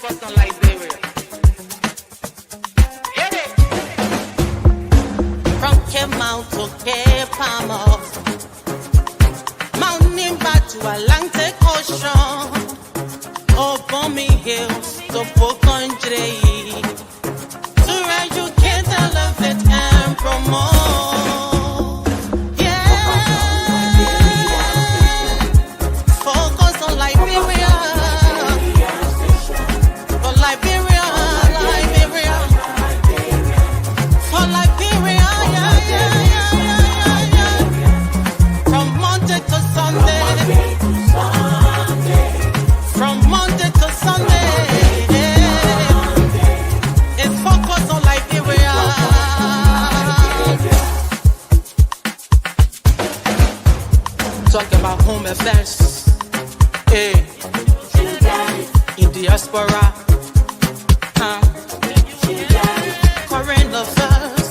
focus on Liberia. Yeah. From Cape to Cape Palm, mountain back to Atlantic Ocean, Obomi Hills to Country, to educate, elevate, and promote. Yeah, focus on Liberia. For Liberia, Liberia. For Liberia, yeah. From Monday to Sunday. From Monday to Sunday. It's focus on Liberia. Talk about home affairs. Hey. In diaspora. Current affairs.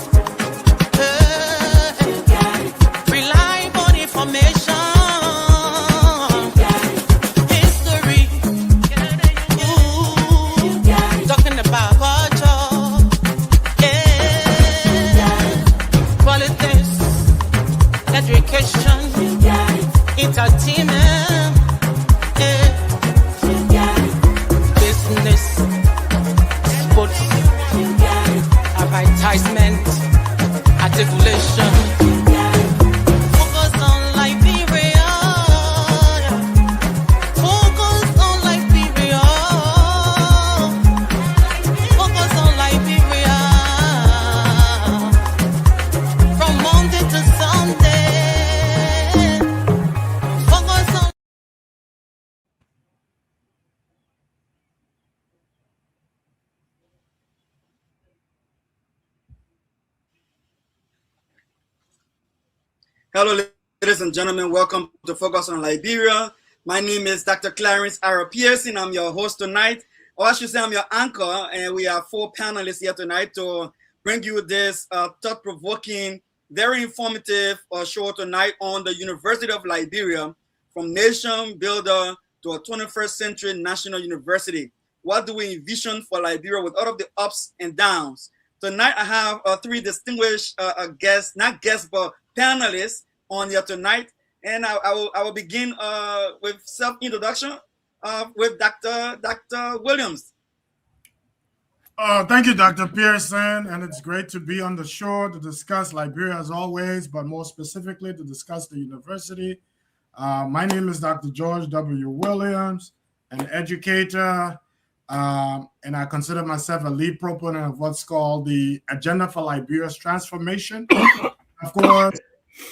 Reliable information. History. Talking about culture. Politics. Education. Entertainment. Business. Sports. Advertisement. Articulation. Focus on Liberia. Focus on Liberia. Focus on Liberia. From Monday to Sunday. Focus on. Hello, ladies and gentlemen. Welcome to Focus on Liberia. My name is Dr. Clarence Ara Pearson. I'm your host tonight, or I should say I'm your anchor, and we have 4 panelists here tonight to bring you this thought-provoking, very informative show tonight on the University of Liberia, from nation builder to a 21st century national university. What do we envision for Liberia with all of the ups and downs? Tonight, I have 3 distinguished guests, not guests, but panelists on here tonight. And I will begin with self-introduction with Dr. Williams. Thank you, Dr. Pearson, and it's great to be on the show to discuss Liberia as always, but more specifically to discuss the university. My name is Dr. George W. Williams, an educator, and I consider myself a lead proponent of what's called the Agenda for Liberia's Transformation. Of course,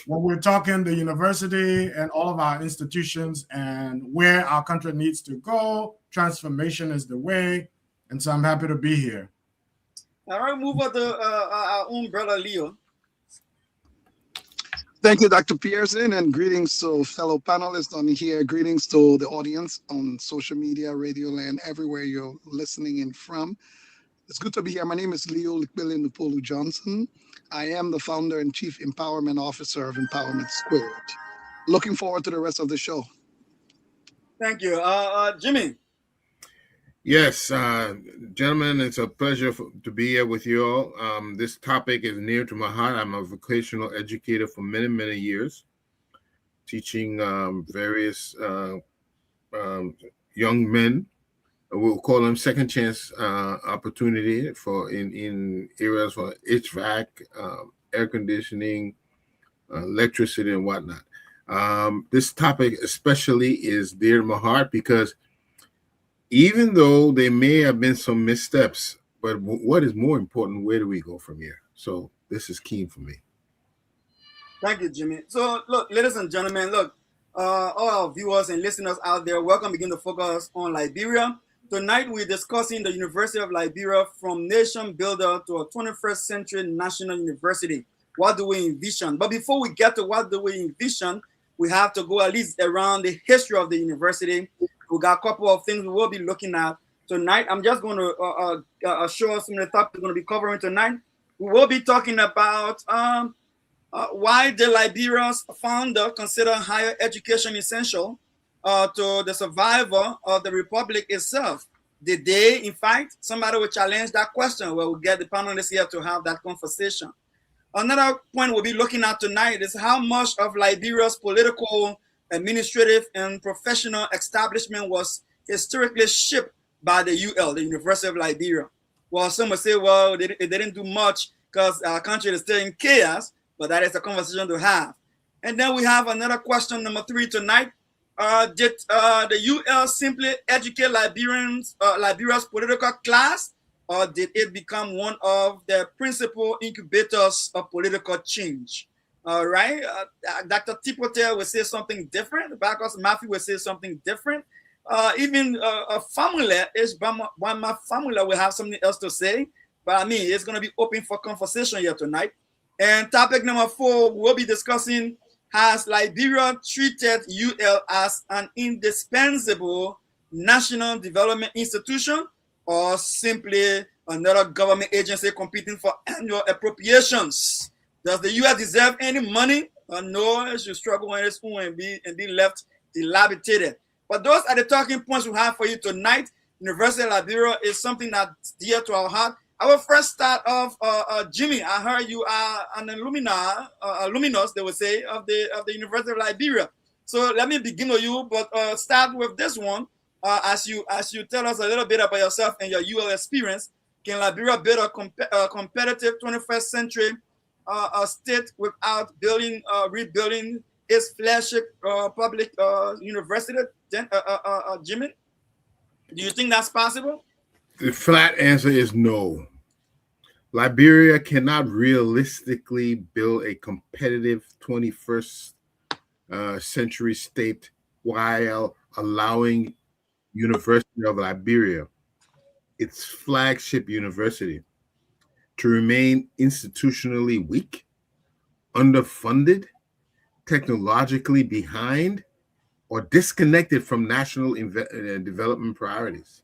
when we're talking the university and all of our institutions and where our country needs to go, transformation is the way. And so I'm happy to be here. All right, move on to our own brother Leo. Thank you, Dr. Pearson, and greetings to fellow panelists on here. Greetings to the audience on social media, Radio Land, everywhere you're listening in from. It's good to be here. My name is Leo Likbili Nupolu Johnson. I am the founder and chief empowerment officer of Empowerment Squared. Looking forward to the rest of the show. Thank you. Jimmy. Yes, gentlemen, it's a pleasure to be here with you all. This topic is near to my heart. I'm a vocational educator for many, many years, teaching various young men. We'll call them second chance opportunity for in areas for HVAC, air conditioning, electricity, and whatnot. This topic especially is dear to my heart because even though there may have been some missteps, but what is more important, where do we go from here? So this is key for me. Thank you, Jimmy. So look, ladies and gentlemen, look, all our viewers and listeners out there, welcome begin to focus on Liberia. Tonight, we're discussing the University of Liberia from nation builder to a 21st century national university. What do we envision? But before we get to what do we envision, we have to go at least around the history of the university. We got a couple of things we will be looking at tonight. I'm just going to show us some of the topics we're going to be covering tonight. We will be talking about why the Liberia's founder considered higher education essential to the survival of the republic itself. Did they, in fact, somebody will challenge that question where we'll get the panelists here to have that conversation. Another point we'll be looking at tonight is how much of Liberia's political, administrative, and professional establishment was historically shaped by the UL, the University of Liberia. Well, some will say, well, they didn't do much because our country is still in chaos, but that is a conversation to have. And then we have another question, number 3 tonight. Did the UL simply educate Liberia's political class, or did it become one of the principal incubators of political change? All right. Dr. Tipote will say something different. Bacchus Matthew will say something different. Even a family, one my family will have something else to say. But I mean, it's going to be open for conversation here tonight. And topic number 4, we'll be discussing: has Liberia treated UL as an indispensable national development institution, or simply another government agency competing for annual appropriations? Does the US deserve any money, or no, it should struggle on its own and be left dilapidated? But those are the talking points we have for you tonight. University of Liberia is something that's dear to our heart. I will first start off, Jimmy. I heard you are an alumnus, they would say, of the University of Liberia. So let me begin with you, but start with this one. As you tell us a little bit about yourself and your UL experience, can Liberia build a competitive 21st century state without rebuilding its flagship public university? Jimmy, do you think that's possible? The flat answer is no. Liberia cannot realistically build a competitive 21st century state while allowing University of Liberia, its flagship university, to remain institutionally weak, underfunded, technologically behind, or disconnected from national development priorities.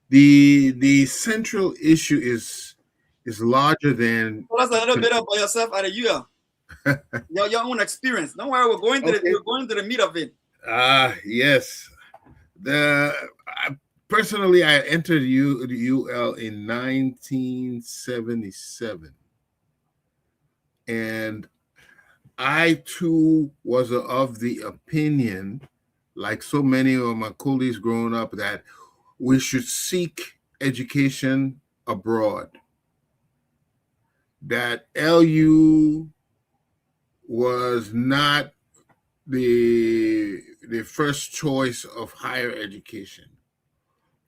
The central issue is larger than. Tell us a little bit about yourself at a UL. your own experience. Don't worry, we're going to the meat of it. Yes. Personally, I entered the UL in 1977, and I too was of the opinion, like so many of my colleagues growing up, that we should seek education abroad. That LU was not the first choice of higher education.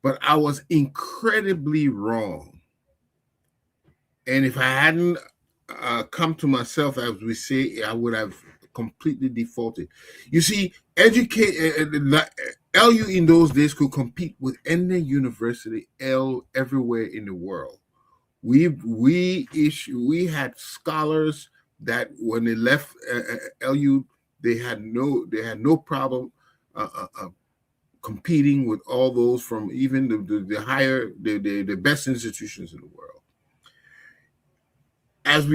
But I was incredibly wrong. And if I hadn't come to myself, as we say, I would have completely defaulted. You see, LU in those days could compete with any university everywhere in the world. We had scholars that when they left LU, they had no problem competing with all those from even the best institutions in the world. As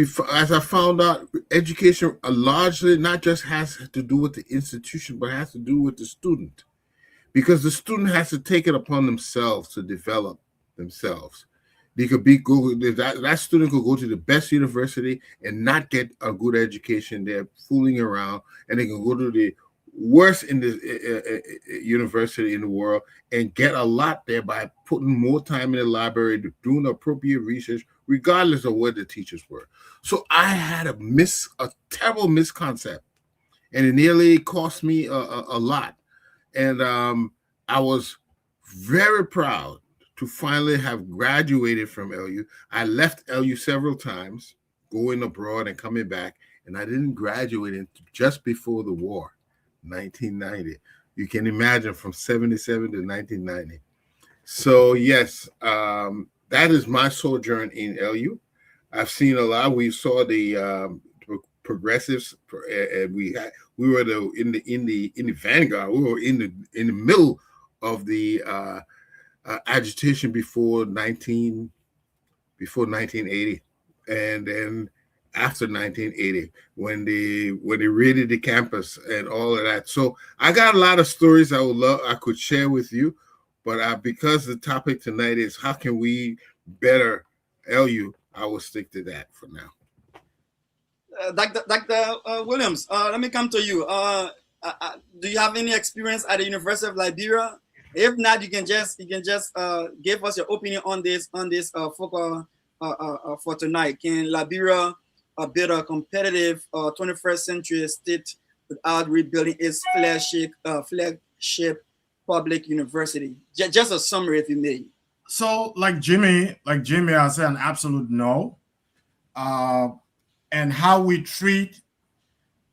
I found out, education largely not just has to do with the institution, but has to do with the student, because the student has to take it upon themselves to develop themselves. They could that student could go to the best university and not get a good education. They're fooling around, and they can go to the worst in the university in the world and get a lot there by putting more time in the library, doing appropriate research, regardless of what the teachers were. So I had a terrible misconception, and it nearly cost me a lot. And I was very proud to finally have graduated from LU. I left LU several times, going abroad and coming back, and I didn't graduate until just before the war. 1990. You can imagine, from 77 to 1990. So yes, that is my sojourn in LU. I've seen a lot. We saw the progressives. We were in the vanguard. We were in the middle of the agitation before 1980, and then after 1980, when they raided the campus and all of that. So I got a lot of stories I could share with you, But because the topic tonight is how can we better LU, I will stick to that for now. Dr. Williams, let me come to you. Do you have any experience at the University of Liberia? If not, you can just give us your opinion on this focus for tonight. Can Liberia build a competitive 21st century state without rebuilding its flagship public university? Just a summary, if you may. So, like Jimmy, I say an absolute no. And how we treat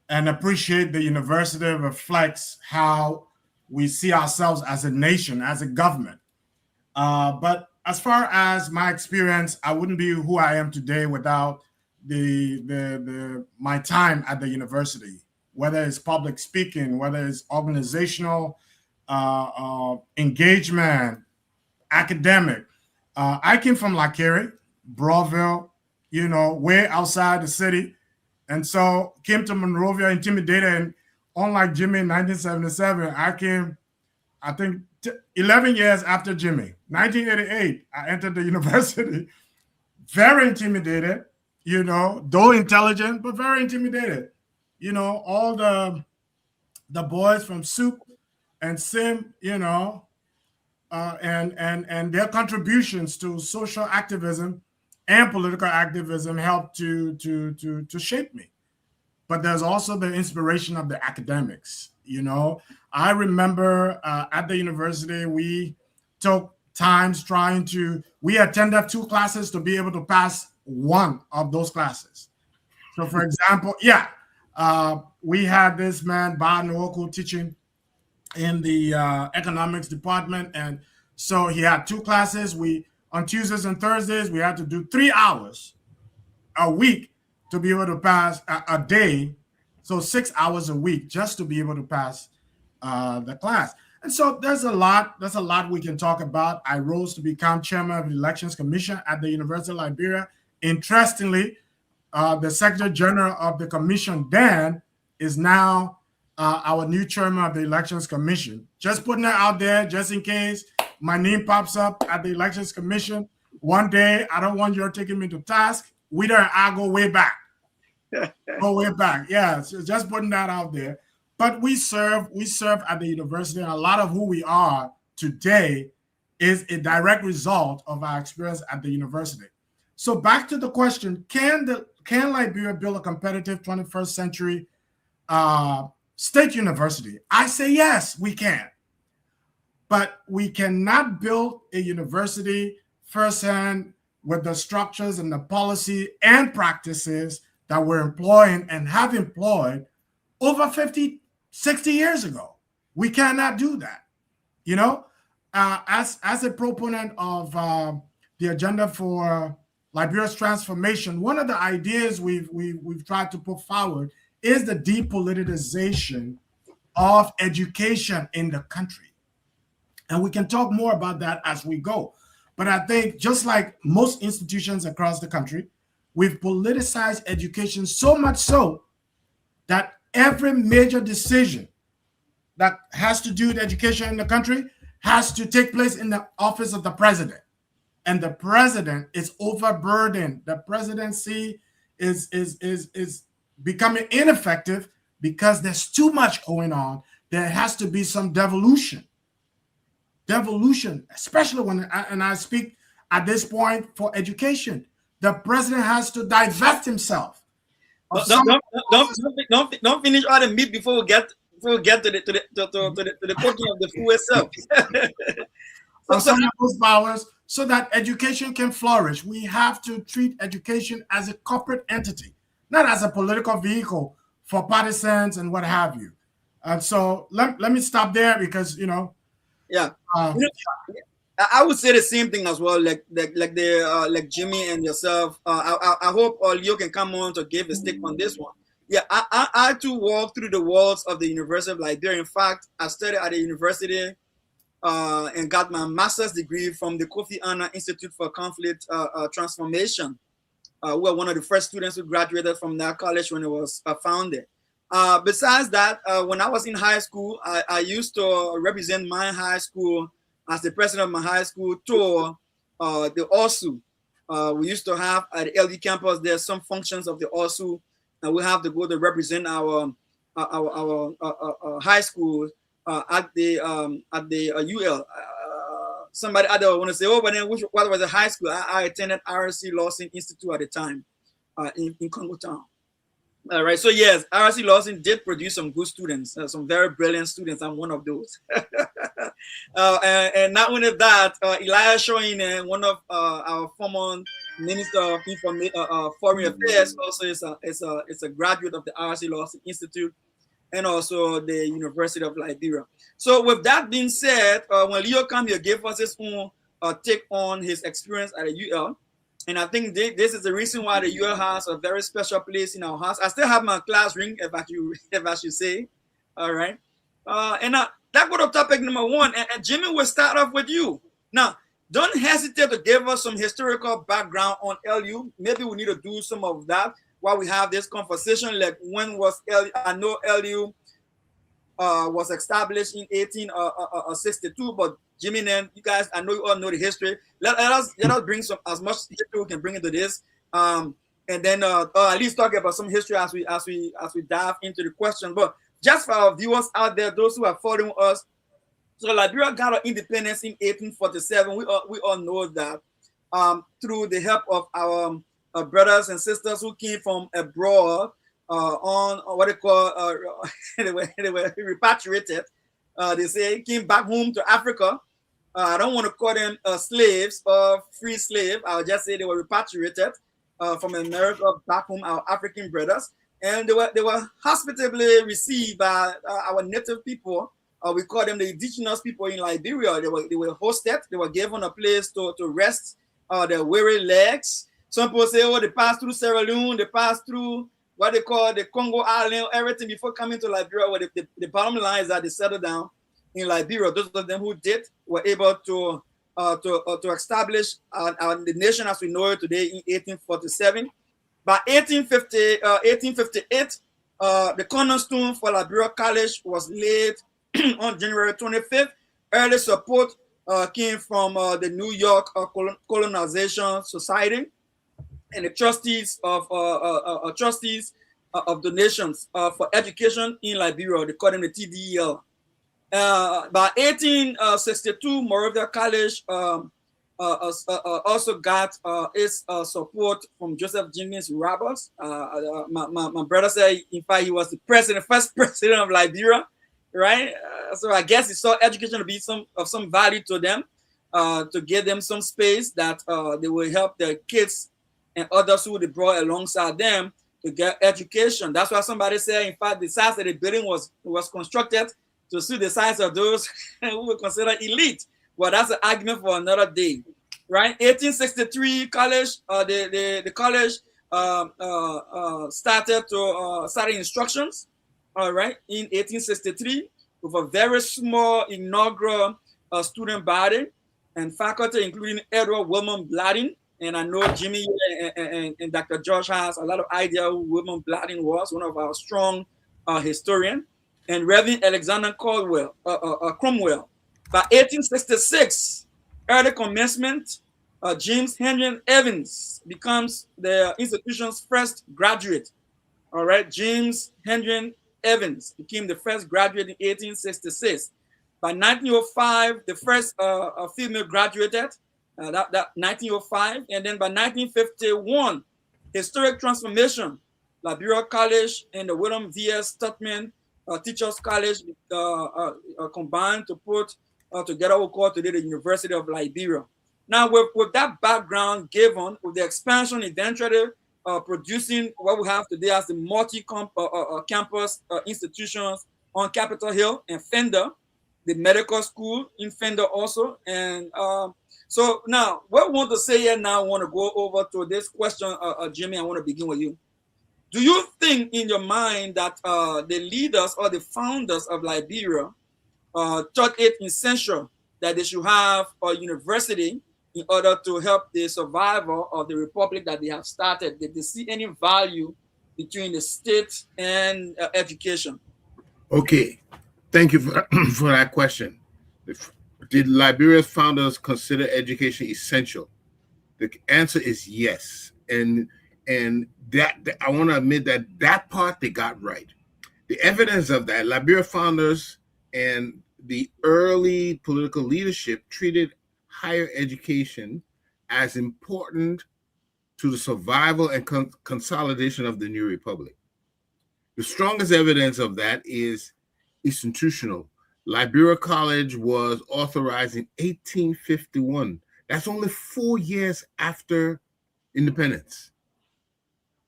and appreciate the university reflects how we see ourselves as a nation, as a government. But as far as my experience, I wouldn't be who I am today without my time at the university, whether it's public speaking, whether it's organizational engagement, academic. I came from Lakere, Broadville, way outside the city. And so came to Monrovia intimidated. And unlike Jimmy in 1977, I came, I think, 11 years after Jimmy. 1988, I entered the university, very intimidated, though intelligent, but very intimidated. All the boys from Soup and Sim, and their contributions to social activism and political activism helped to shape me. But there's also the inspiration of the academics. I remember at the university, we took times we attended 2 classes to be able to pass one of those classes. So for example, we had this man, Ba Nwoko, teaching in the economics department. And so he had 2 classes. On Tuesdays and Thursdays, we had to do 3 hours a week to be able to pass a day. So 6 hours a week just to be able to pass the class. And so there's a lot we can talk about. I rose to become chairman of the Elections Commission at the University of Liberia. Interestingly, the Secretary General of the commission then is now our new chairman of the Elections Commission. Just putting that out there, just in case my name pops up at the Elections Commission one day. I don't want you taking me to task. I go way back. Yeah, so just putting that out there. But we serve at the university, and a lot of who we are today is a direct result of our experience at the university. So back to the question, can Liberia build a competitive 21st century state university? I say yes, we can. But we cannot build a university firsthand with the structures and the policy and practices that we're employing and have employed over 50, 60 years ago. We cannot do that. As a proponent of the agenda for Liberia's transformation, one of the ideas we've tried to put forward is the depoliticization of education in the country. And we can talk more about that as we go. But I think just like most institutions across the country, we've politicized education so much so that every major decision that has to do with education in the country has to take place in the office of the president. And the president is overburdened. The presidency is becoming ineffective because there's too much going on. There has to be some devolution, especially when, and I speak at this point for education. The president has to divest himself. Don't finish all the meat before we get to the cooking of the food itself. Some of those powers, so that education can flourish. We have to treat education as a corporate entity, not as a political vehicle for partisans and what have you. And so let me stop there because I would say the same thing as well, like Jimmy and yourself. I hope all you can come on to give a stick on this one. Yeah, I too walk through the walls of the University of Liberia. In fact, I studied at the university and got my master's degree from the Kofi Annan Institute for Conflict Transformation. We were one of the first students who graduated from that college when it was founded. Besides that, when I was in high school, I used to represent my high school as the president of my high school, tour the OSU. We used to have at the LD campus, there's some functions of the OSU, and we have to go to represent our high school at the UL. Somebody I don't want to say, oh, but then what was the high school? I attended RC Lawson Institute at the time in Congo Town. All right, so yes, RC Lawson did produce some good students, some very brilliant students. I'm one of those. And not only that, Elijah Shoin, one of our former Minister of Foreign Affairs, also is a graduate of the RC Lawson Institute and also the University of Liberia. So with that being said, when Leo came here, gave us his own take on his experience at the UL. And I think this is the reason why the UL has a very special place in our house. I still have my class ring, if I should say. All right. And that go to topic number one. And Jimmy will start off with you. Now, don't hesitate to give us some historical background on LU. Maybe we need to do some of that while we have this conversation. Like, when was LU? I know LU was established in 1862, but Jimmy and you guys, I know you all know the history. Let us bring some as much history we can bring into this, and then at least talk about some history as we dive into the question. But just for our viewers out there, those who are following us, so Liberia got our independence in 1847. We all know that through the help of our brothers and sisters who came from abroad on what they call they were repatriated. They say came back home to Africa. I don't want to call them slaves or free slave. I'll just say they were repatriated from America back home, our African brothers, and they were hospitably received by our native people. We call them the indigenous people in Liberia. They were hosted. They were given a place to rest their weary legs. Some people say, oh, they passed through Sierra Leone, they passed through what they call the Congo Island, everything before coming to Liberia. Where the bottom line is that they settled down in Liberia. Those of them who did were able to establish the nation as we know it today in 1847. By 1858, the cornerstone for Liberia College was laid on January 25th. Early support came from the New York Colonization Society and the trustees of donations for education in Liberia. They call them the TDEL. By 1862, Moravia College also got its support from Joseph Jenkins Roberts. My brother said, in fact, he was the first president of Liberia, right? So I guess he saw education to be of some value to them, to give them some space that they will help their kids and others who they brought alongside them to get education. That's why somebody said, in fact, the size of the building was constructed to suit the size of those who were considered elite. Well, that's an argument for another day, right? 1863 college, the college started instructions, all right, in 1863 with a very small inaugural student body and faculty, including Edward Wilmot Blading. And I know Jimmy and Dr. George has a lot of idea who Wilmot Blading was, one of our strong historians, and Reverend Alexander Cromwell. By 1866, early commencement, James Henry Evans becomes the institution's first graduate. All right, James Henry Evans became the first graduate in 1866. By 1905, the first female graduated. That 1905, and then by 1951, historic transformation. Liberia College and the William V.S. Tubman Teachers College combined to put together what we call today the University of Liberia. Now, with that background given, with the expansion eventually producing what we have today as the multi-campus institutions on Capitol Hill and Fender, the medical school in Fender also, and so now, what we want to say here now, I want to go over to this question, Jimmy. I want to begin with you. Do you think in your mind that the leaders or the founders of Liberia thought it essential that they should have a university in order to help the survival of the republic that they have started? Did they see any value between the state and education? Okay, thank you for that question. Did Liberia's founders consider education essential? The answer is yes, and that I want to admit that part they got right. The evidence of that, Liberia founders and the early political leadership treated higher education as important to the survival and consolidation of the new republic. The strongest evidence of that is institutional. Liberia College was authorized in 1851. That's only 4 years after independence.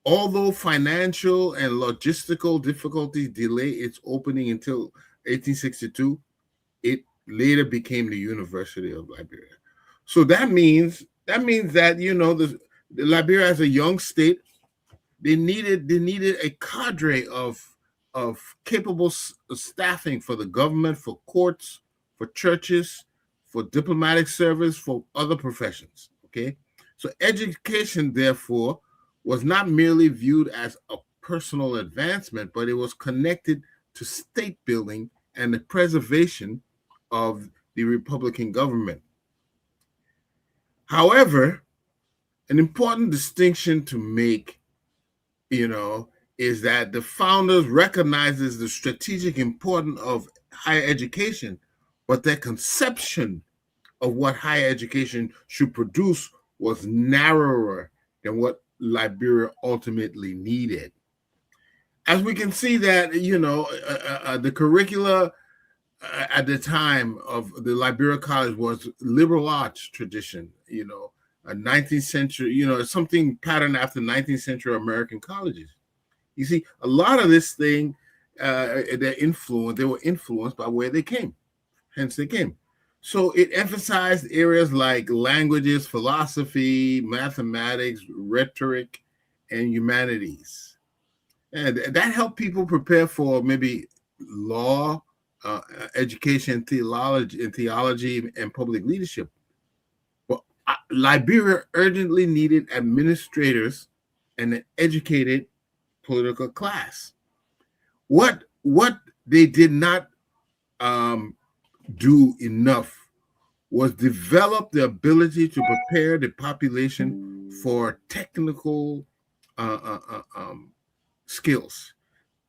Although financial and logistical difficulties delayed its opening until 1862, it later became the University of Liberia. So that means that the Liberia as a young state, they needed a cadre of capable staffing for the government, for courts, for churches, for diplomatic service, for other professions. Okay, so education, therefore, was not merely viewed as a personal advancement, but it was connected to state building and the preservation of the Republican government. However, an important distinction to make, is that the founders recognizes the strategic importance of higher education, but their conception of what higher education should produce was narrower than what Liberia ultimately needed. As we can see that, the curricula at the time of the Liberia College was liberal arts tradition, a 19th century, something patterned after 19th century American colleges. You see, a lot of this thing, they were influenced by where they came, hence they came. So it emphasized areas like languages, philosophy, mathematics, rhetoric, and humanities. And that helped people prepare for maybe law, education, theology, and public leadership. But Liberia urgently needed administrators and an educated political class. What they did not do enough was develop the ability to prepare the population for technical skills.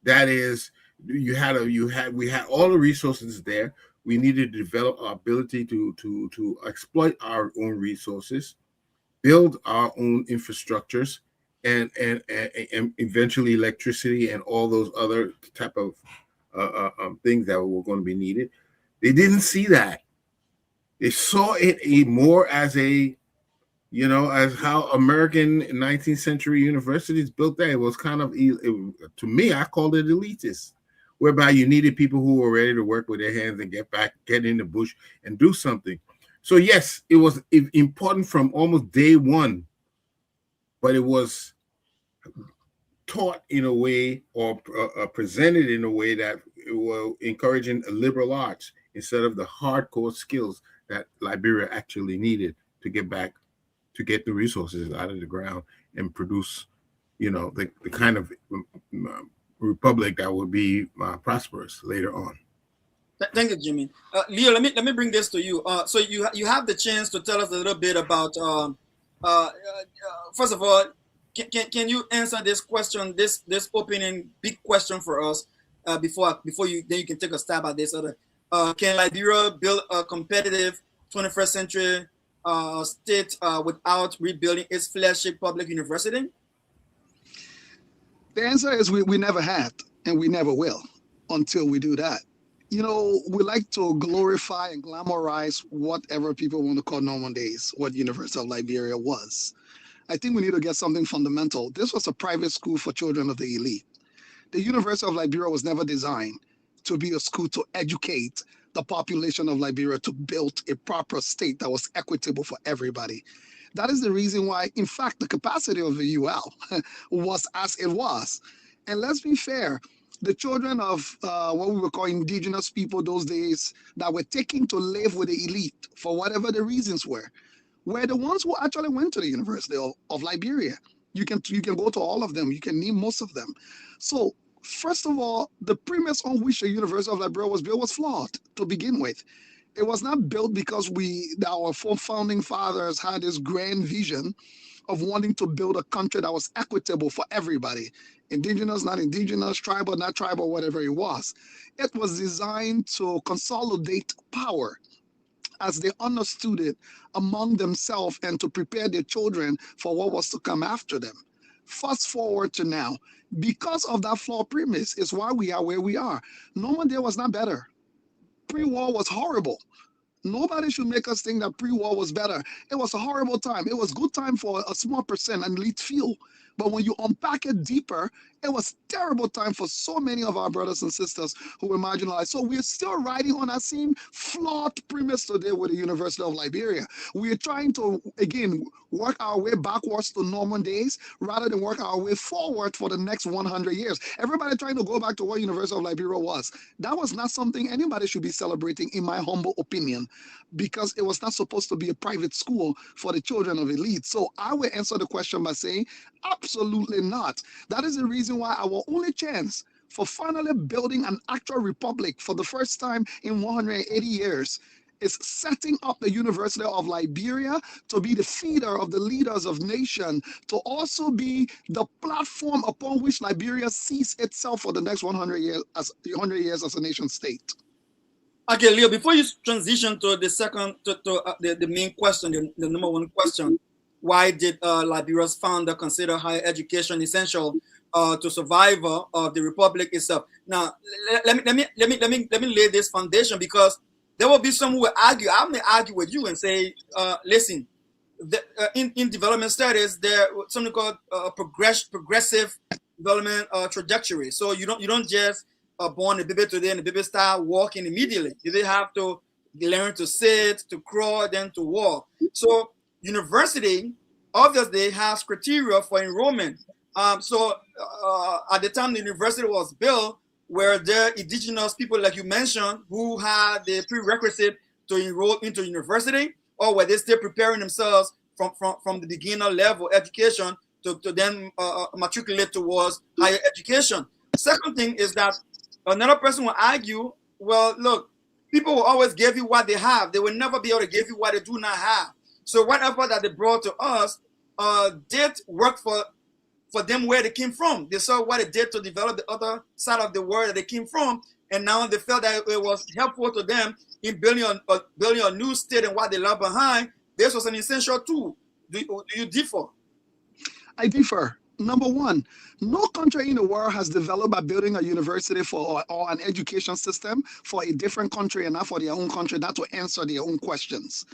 That is, we had all the resources there. We needed to develop our ability to exploit our own resources, build our own infrastructures, and eventually electricity and all those other type of things that were going to be needed. They didn't see that. They saw it more as as how American 19th century universities built that. It was kind of, to me, I called it elitist, whereby you needed people who were ready to work with their hands and get in the bush and do something. So yes, it was important from almost day one, but it was taught in a way or presented in a way that were encouraging liberal arts instead of the hardcore skills that Liberia actually needed to get the resources out of the ground and produce, the kind of republic that would be prosperous later on. Thank you, Jimmy. Leo, let me bring this to you. So you have the chance to tell us a little bit about. First of all, can you answer this question, this opening big question for us before you can take a stab at this other. Can Liberia build a competitive 21st century state without rebuilding its flagship public university? The answer is we never had, and we never will until we do that. We like to glorify and glamorize whatever people want to call normal days, what University of Liberia was. I think we need to get something fundamental. This was a private school for children of the elite. The University of Liberia was never designed to be a school to educate the population of Liberia to build a proper state that was equitable for everybody. That is the reason why, in fact, the capacity of the UL was as it was. And let's be fair, the children of what we would call indigenous people those days that were taken to live with the elite for whatever the reasons were the ones who actually went to the University of Liberia. You can go to all of them. You can name most of them. So first of all, the premise on which the University of Liberia was built was flawed to begin with. It was not built because our four founding fathers had this grand vision of wanting to build a country that was equitable for everybody. Indigenous, not indigenous, tribal, not tribal, whatever it was. It was designed to consolidate power as they understood it among themselves and to prepare their children for what was to come after them. Fast forward to now, because of that flawed premise is why we are where we are. No one there was not better. Pre-war was horrible. Nobody should make us think that pre-war was better. It was a horrible time. It was good time for a small percent, an elite few. But when you unpack it deeper, it was terrible time for so many of our brothers and sisters who were marginalized. So we're still riding on that same flawed premise today with the University of Liberia. We're trying to, again, work our way backwards to Norman days rather than work our way forward for the next 100 years. Everybody trying to go back to what University of Liberia was. That was not something anybody should be celebrating, in my humble opinion, because it was not supposed to be a private school for the children of elites. So I will answer the question by saying, absolutely not. That is the reason why our only chance for finally building an actual republic for the first time in 180 years is setting up the University of Liberia to be the feeder of the leaders of nation, to also be the platform upon which Liberia sees itself for the next 100 years as a nation state. Okay, Leo, before you transition to the second, the main question, the number one question, why did Liberia's founder consider higher education essential to survival of the republic itself? Now, let me lay this foundation, because there will be some who will argue. I may argue with you and say, listen, in development studies, there something called progressive development trajectory. So you don't just born a baby today and the baby start walking immediately. You have to learn to sit, to crawl, then to walk. So university obviously has criteria for enrollment. So at the time the university was built, were there indigenous people, like you mentioned, who had the prerequisite to enroll into university, or were they still preparing themselves from the beginner level education to then matriculate towards higher education? Second thing is that another person will argue, well, look, people will always give you what they have. They will never be able to give you what they do not have. So whatever that they brought to us did work for them where they came from. They saw what it did to develop the other side of the world that they came from, and now they felt that it was helpful to them in building a new state and what they left behind. This was an essential tool. Do you differ? I differ. Number one, no country in the world has developed by building a university or an education system for a different country and not for their own country, not to answer their own questions.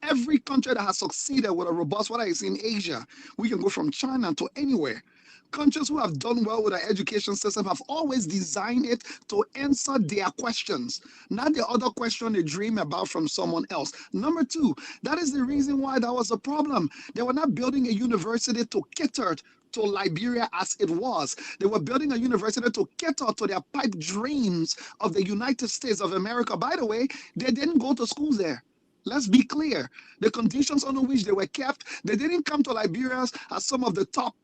Every country that has succeeded with a robust, whether it's in Asia, we can go from China to anywhere. Countries who have done well with our education system have always designed it to answer their questions, not the other question they dream about from someone else. Number two, that is the reason why that was a problem. They were not building a university to cater to Liberia as it was. They were building a university to cater to their pipe dreams of the United States of America. By the way, they didn't go to schools there. Let's be clear. The conditions under which they were kept, they didn't come to Liberia as some of the top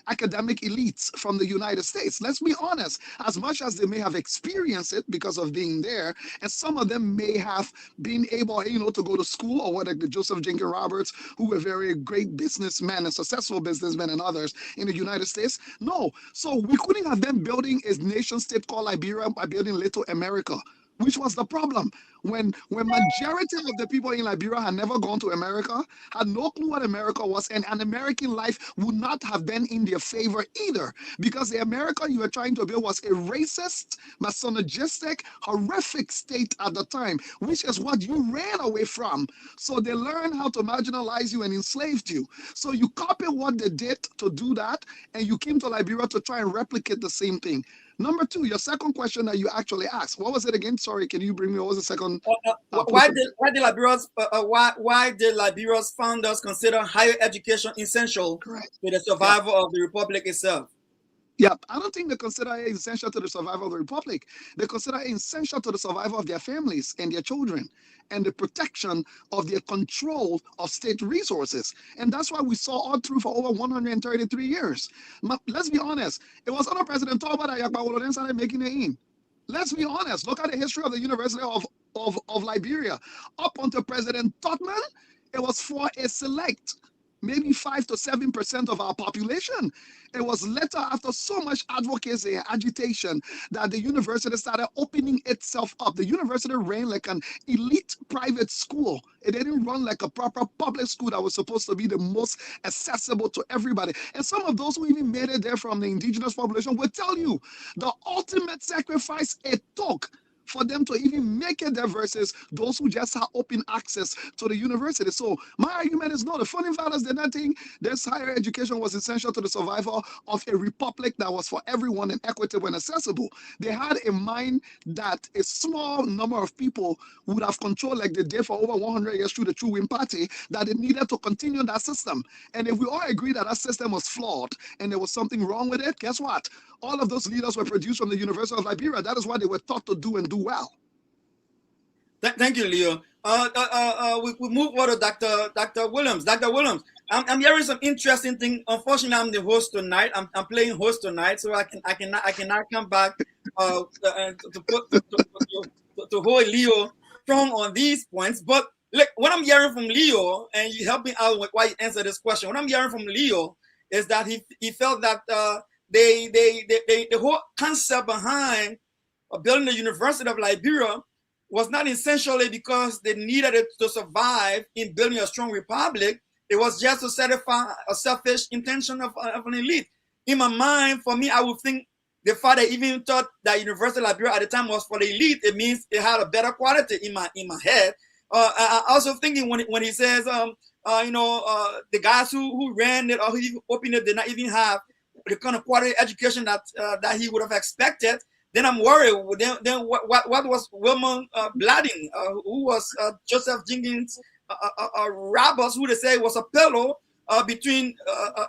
academic elites from the United States. Let's be honest, as much as they may have experienced it because of being there, and some of them may have been able, to go to school, or whether the Joseph Jenkins Roberts, who were very great businessmen and successful businessmen and others in the United States. No. So we couldn't have them building a nation state called Liberia by building Little America, which was the problem. When majority of the people in Liberia had never gone to America, had no clue what America was, and an American life would not have been in their favor either, because the America you were trying to build was a racist, misogynistic, horrific state at the time, which is what you ran away from. So they learned how to marginalize you and enslaved you. So you copy what they did to do that, and you came to Liberia to try and replicate the same thing. Number two, your second question that you actually asked, what was it again? Sorry, can you bring me? What was the second? Why did Liberia's founders consider higher education essential to the survival of the republic itself? Yeah, I don't think they consider it essential to the survival of the republic. They consider it essential to the survival of their families and their children, and the protection of their control of state resources. And that's why we saw all through for over 133 years. Let's be honest, it was under President Toba that Yakba started making it in. Let's be honest, look at the history of the University of of Liberia. Up until President Totman, it was for a select, maybe 5 to 7% of our population. It was later, after so much advocacy and agitation, that the university started opening itself up. The university ran like an elite private school. It didn't run like a proper public school that was supposed to be the most accessible to everybody. And some of those who even made it there from the indigenous population will tell you the ultimate sacrifice it took for them to even make it there versus those who just have open access to the university. So my argument is no, the founding fathers did not think this higher education was essential to the survival of a republic that was for everyone and equitable and accessible. They had in mind that a small number of people would have control like they did for over 100 years through the True Win Party, that they needed to continue that system. And if we all agree that that system was flawed and there was something wrong with it, guess what? All of those leaders were produced from the University of Liberia. That is what they were taught to do and do well. Thank you, Leo. We move on to Dr. Williams. Dr. Williams, I'm hearing some interesting thing. Unfortunately, I'm the host tonight. I'm playing host tonight, so I cannot come back to hold Leo strong on these points. But look, what I'm hearing from Leo, and you help me out with why you answer this question. What I'm hearing from Leo is that he felt that the whole concept behind building the University of Liberia was not essentially because they needed it to survive in building a strong republic. It was just to satisfy a selfish intention of an elite. In my mind, for me, I would think the father even thought that University of Liberia at the time was for the elite. It means it had a better quality in my head. I also thinking when he says, the guys who ran it or who opened it did not even have the kind of quality education that he would have expected. Then I'm worried. Then what was Wilman Blading, who was Joseph Jenkins Roberts, who they say was a pillow between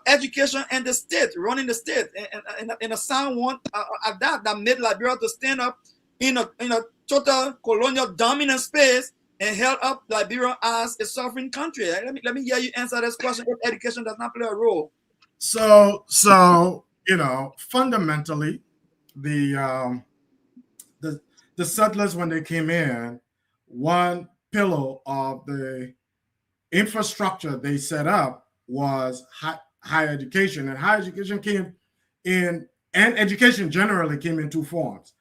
education and the state, running the state, and a sound one at that made Liberia to stand up in a total colonial dominant space and held up Liberia as a sovereign country. Let me hear you answer this question if education does not play a role. So fundamentally, the settlers, when they came in, one pillar of the infrastructure they set up was higher education, and higher education came in, and education generally came in two forms.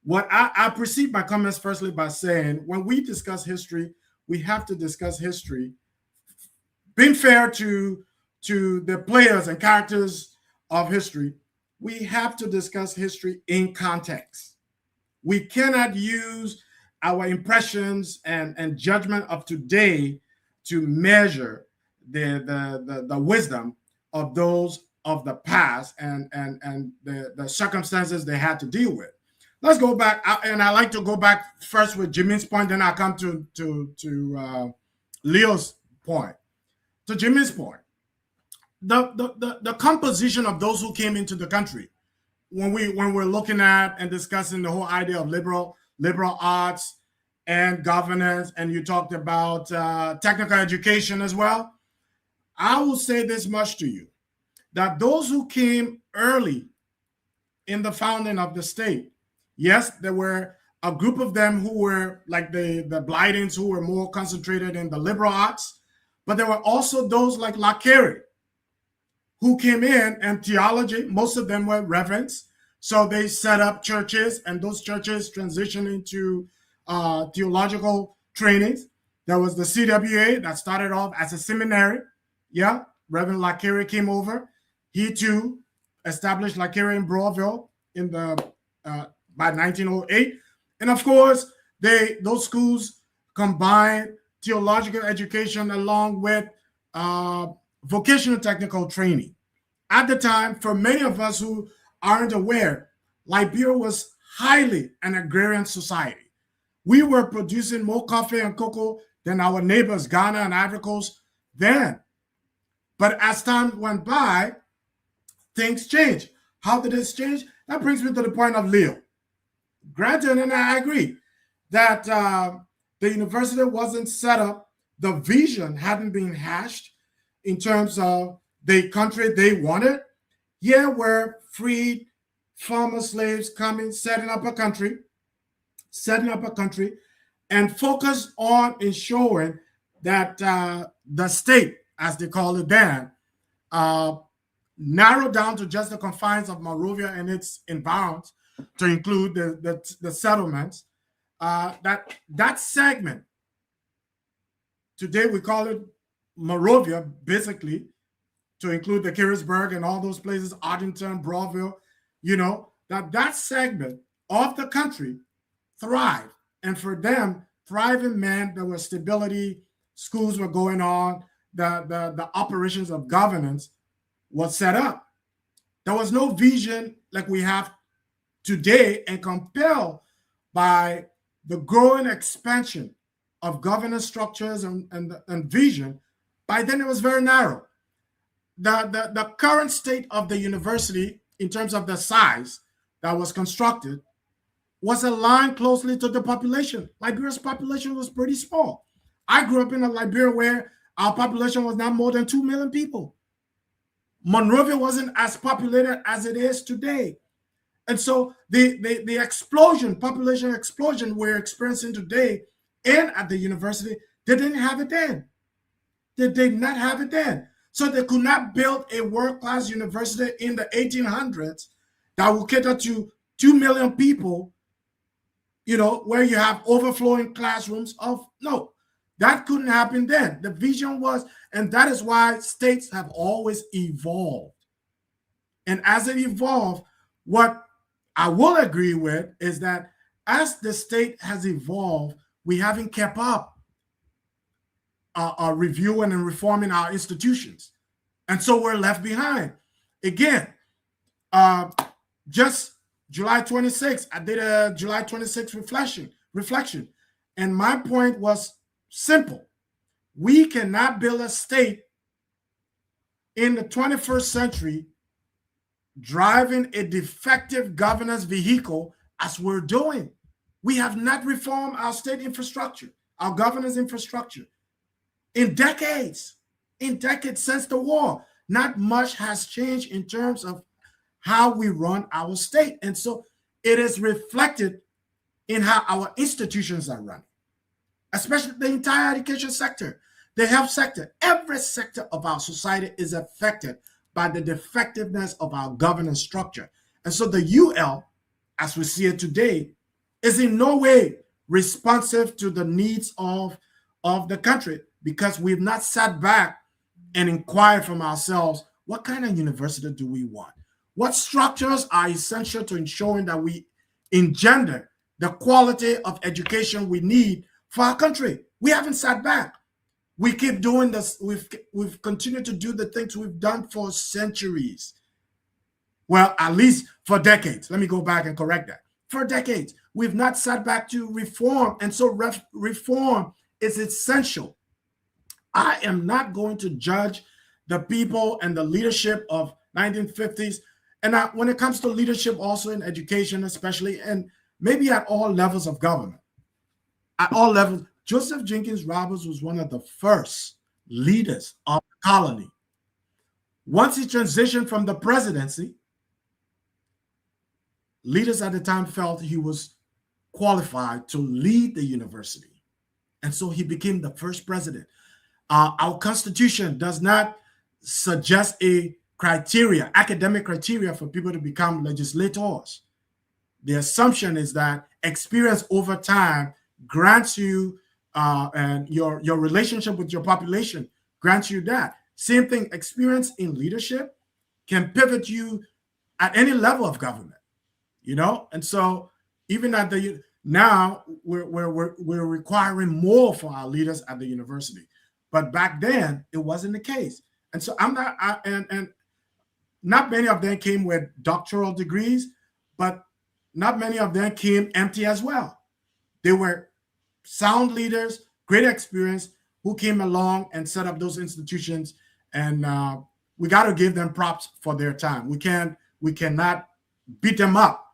What I precede my comments firstly by saying, when we discuss history, we have to discuss history being fair to the players and characters of history. We have to discuss history in context. We cannot use our impressions and judgment of today to measure the wisdom of those of the past and the circumstances they had to deal with. Let's go back, and I like to go back first with Jimmy's point, then I'll come to Leo's point. To Jimmy's point, the composition of those who came into the country, when we're looking at and discussing the whole idea of liberal arts and governance, and you talked about technical education as well, I will say this much to you, that those who came early in the founding of the state, yes, there were a group of them who were like the Blightings, who were more concentrated in the liberal arts, but there were also those like Lakeri, who came in, and theology, most of them were reverends. So they set up churches, and those churches transitioned into theological trainings. There was the CWA that started off as a seminary. Yeah, Reverend Lakeri came over. He too established Lakeri in Broadville in by 1908. And of course, those schools combined theological education along with vocational technical training. At the time, for many of us who aren't aware, Liberia was highly an agrarian society. We were producing more coffee and cocoa than our neighbors, Ghana and Ivory Coast, then. But as time went by, things changed. How did this change? That brings me to the point of Leo. Granted, and I agree, that the university wasn't set up, the vision hadn't been hashed in terms of the country they wanted. Yeah, where freed former slaves coming, setting up a country, and focus on ensuring that the state, as they call it then, narrowed down to just the confines of Monrovia and its environs, to include the settlements. That segment, today we call it Monrovia, basically, to include the Carisburg and all those places, Arlington, Broadville, that segment of the country thrived. And for them, thriving meant there was stability, schools were going on, the operations of governance was set up. There was no vision like we have today, and compelled by the growing expansion of governance structures and vision. By then it was very narrow. The current state of the university, in terms of the size that was constructed, was aligned closely to the population. Liberia's population was pretty small. I grew up in a Liberia where our population was not more than 2 million people. Monrovia wasn't as populated as it is today. And so the explosion, population explosion we're experiencing today and at the university, they didn't have it then. They did not have it then. So they could not build a world-class university in the 1800s that will cater to 2 million people, where you have overflowing classrooms no, that couldn't happen then. The vision was, and that is why states have always evolved. And as it evolved, what I will agree with is that as the state has evolved, we haven't kept up reviewing and reforming our institutions. And so we're left behind. Again, just July 26th, I did a July 26th reflection. And my point was simple. We cannot build a state in the 21st century driving a defective governance vehicle as we're doing. We have not reformed our state infrastructure, our governance infrastructure in decades since the war. Not much has changed in terms of how we run our state. And so it is reflected in how our institutions are run, especially the entire education sector, the health sector. Every sector of our society is affected by the defectiveness of our governance structure. And so the UL, as we see it today, is in no way responsive to the needs of the country, because we've not sat back and inquired from ourselves, what kind of university do we want? What structures are essential to ensuring that we engender the quality of education we need for our country? We haven't sat back. We keep doing this. We've continued to do the things we've done for centuries. Well, at least for decades. Let me go back and correct that. For decades, we've not sat back to reform. And so reform is essential. I am not going to judge the people and the leadership of 1950s. And when it comes to leadership, also in education, especially, and maybe at all levels of government, at all levels, Joseph Jenkins Roberts was one of the first leaders of the colony. Once he transitioned from the presidency, leaders at the time felt he was qualified to lead the university. And so he became the first president. Our Constitution does not suggest a criteria, academic criteria for people to become legislators. The assumption is that experience over time grants you, and your relationship with your population grants you that. Same thing, experience in leadership can pivot you at any level of government, And so even at now we're requiring more for our leaders at the university. But back then, it wasn't the case. And so and not many of them came with doctoral degrees, but not many of them came empty as well. They were sound leaders, great experience, who came along and set up those institutions. And we got to give them props for their time. We cannot beat them up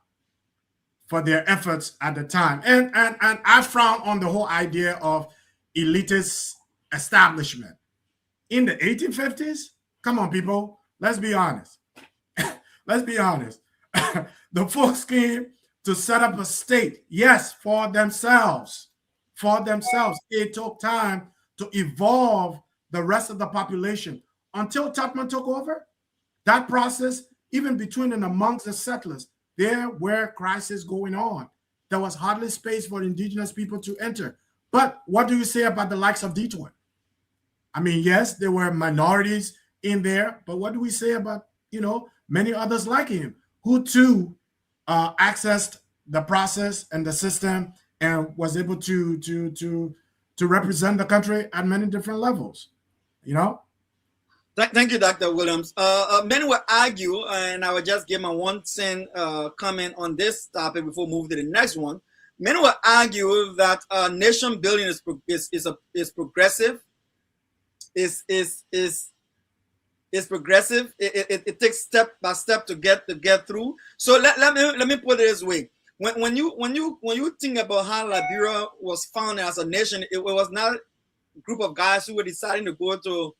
for their efforts at the time. And I frown on the whole idea of elitist establishment. In the 1850s, come on, people, let's be honest. Let's be honest. The folks came to set up a state, yes, for themselves, for themselves. It took time to evolve the rest of the population until Tubman took over. That process, even between and amongst the settlers, there were crises going on. There was hardly space for indigenous people to enter. But what do you say about the likes of Detroit? I mean, yes, there were minorities in there, but what do we say about, many others like him who too accessed the process and the system and was able to represent the country at many different levels, Thank you, Dr. Williams. Many will argue, and I will just give my 1 cent comment on this topic before we move to the next one. Many will argue that nation building is progressive. Is progressive. It takes step by step to get through. So let me put it this way. When you think about how Liberia was founded as a nation, it was not a group of guys who were deciding to go to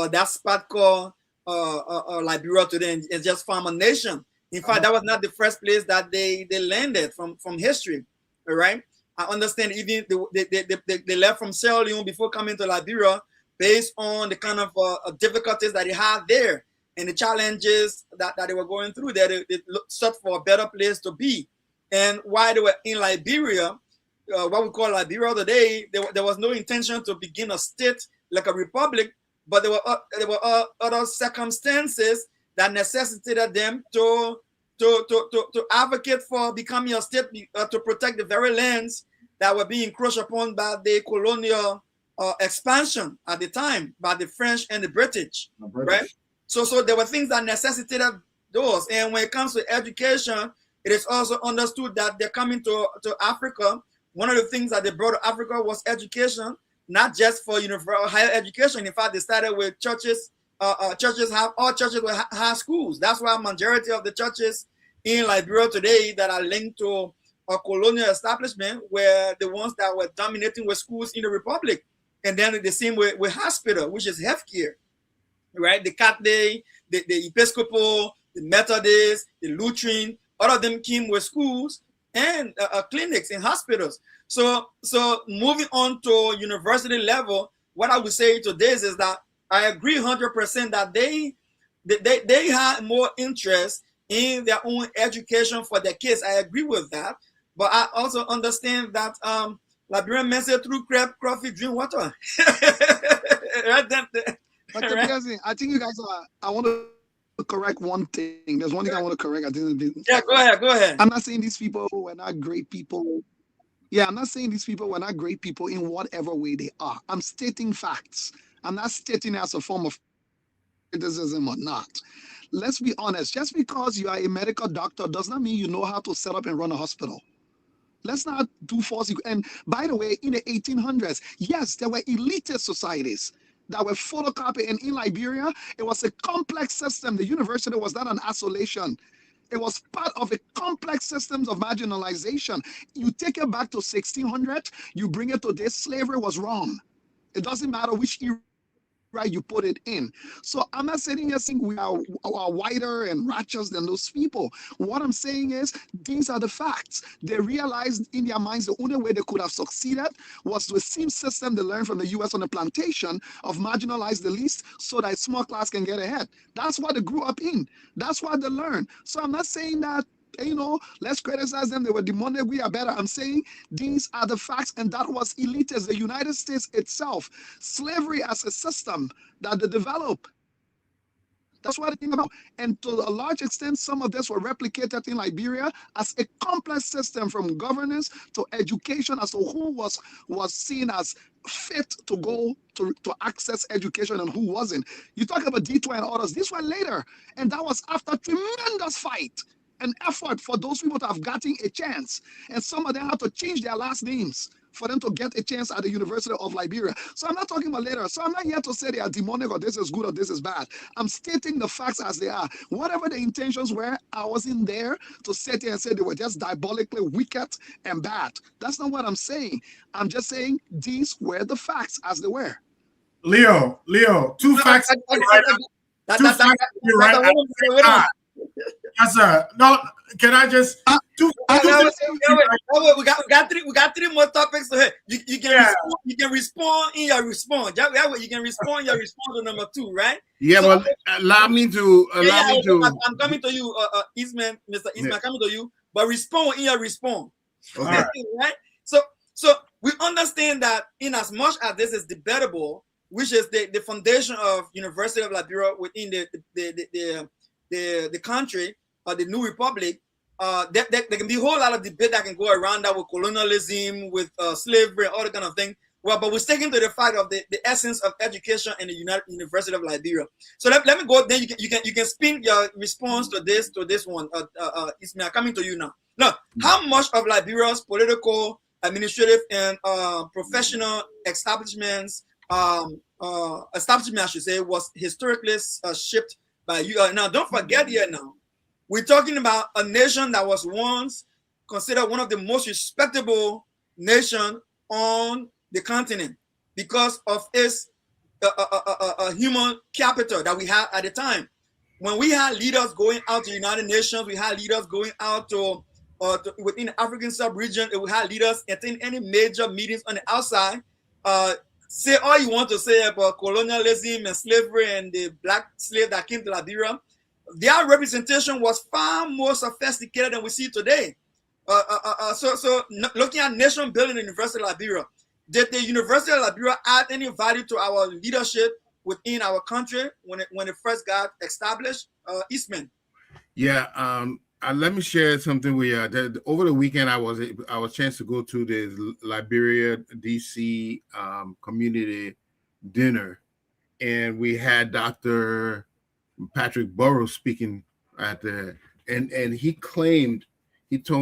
that spot called Liberia today and just form a nation. In fact, that was not the first place that they landed from history. All right. I understand even they left from Sierra Leone before coming to Liberia based on the kind of difficulties that they had there and the challenges that they were going through there. They sought for a better place to be. And while they were in Liberia, what we call Liberia today, there was no intention to begin a state like a republic, but there were other circumstances that necessitated them to advocate for becoming a state, to protect the very lands that were being encroached upon by the colonial expansion at the time by the French and the British, right? So there were things that necessitated those. And when it comes to education, it is also understood that they're coming to Africa. One of the things that they brought to Africa was education, not just for higher education. In fact, they started with churches. All churches will have schools. That's why majority of the churches in Liberia today that are linked to a colonial establishment were the ones that were dominating with schools in the Republic. And then the same with hospital, which is healthcare, right? The Catholic, the Episcopal, the Methodist, the Lutheran, all of them came with schools and clinics and hospitals. So moving on to university level, what I would say today is that I agree 100% that they had more interest in their own education for their kids. I agree with that, but I also understand that Liberian men say through coffee, drink water. Right then. But right? I think you guys I want to correct one thing. There's one thing I want to correct. Yeah, go ahead. I'm not saying these people were not great people. Yeah, I'm not saying these people were not great people in whatever way they are. I'm stating facts. I'm not stating as a form of criticism or not. Let's be honest. Just because you are a medical doctor does not mean you know how to set up and run a hospital. Let's not do false. And by the way, in the 1800s, yes, there were elitist societies that were photocopied. And in Liberia, it was a complex system. The university was not an isolation. It was part of a complex systems of marginalization. You take it back to 1600, you bring it to this, slavery was wrong. It doesn't matter which era you put it in. So I'm not sitting here saying we are whiter and righteous than those people. What I'm saying is these are the facts. They realized in their minds the only way they could have succeeded was the same system they learned from the US on the plantation of marginalize the least so that a small class can get ahead. That's what they grew up in. That's what they learned. So I'm not saying that, let's criticize them. They were demonic. We are better. I'm saying these are the facts, and that was elitist. The United States itself, slavery as a system that they developed. That's what I think about. And to a large extent, some of this were replicated in Liberia as a complex system from governance to education as to who was seen as fit to go to access education and who wasn't. You talk about Detroit and others. These were later, and that was after tremendous fight. An effort for those people to have gotten a chance. And some of them had to change their last names for them to get a chance at the University of Liberia. So I'm not talking about later. So I'm not here to say they are demonic or this is good or this is bad. I'm stating the facts as they are. Whatever the intentions were, I wasn't there to sit here and say they were just diabolically wicked and bad. That's not what I'm saying. I'm just saying these were the facts as they were. Leo, two facts. Yes, sir. No, can I just two things? We got three more topics. So hey, you can respond in your response. That way you can respond your response to number 2, right? Yeah, So, well, allow me to. I'm coming to you, Eastman, Mr. Eastman, coming to you, but respond in your response. Okay. Right? So we understand that in as much as this is debatable, which is the foundation of University of Liberia within the country, the new republic, there can be a whole lot of debate that can go around that with colonialism, with slavery, all that kind of thing. Well, but we're sticking to the fact of the essence of education in the University of Liberia. So let me go. Then you can spin your response to this one. Ismail, coming to you now. Now, how much of Liberia's political, administrative, and professional establishments, I should say, was historically shaped by you? Now, don't forget here now, we're talking about a nation that was once considered one of the most respectable nations on the continent because of its human capital that we had at the time. When we had leaders going out to the United Nations, we had leaders going out to within the African sub-region, we had leaders attending any major meetings on the outside. Say all you want to say about colonialism and slavery and the black slave that came to Liberia. Their representation was far more sophisticated than we see today. So looking at nation building in the University of Liberia, did the University of Liberia add any value to our leadership within our country when it first got established? Eastman. Yeah. Let me share something with you. Over the weekend, I was chance to go to the Liberia DC community dinner, and we had Dr. Patrick Burroughs speaking at the, and he told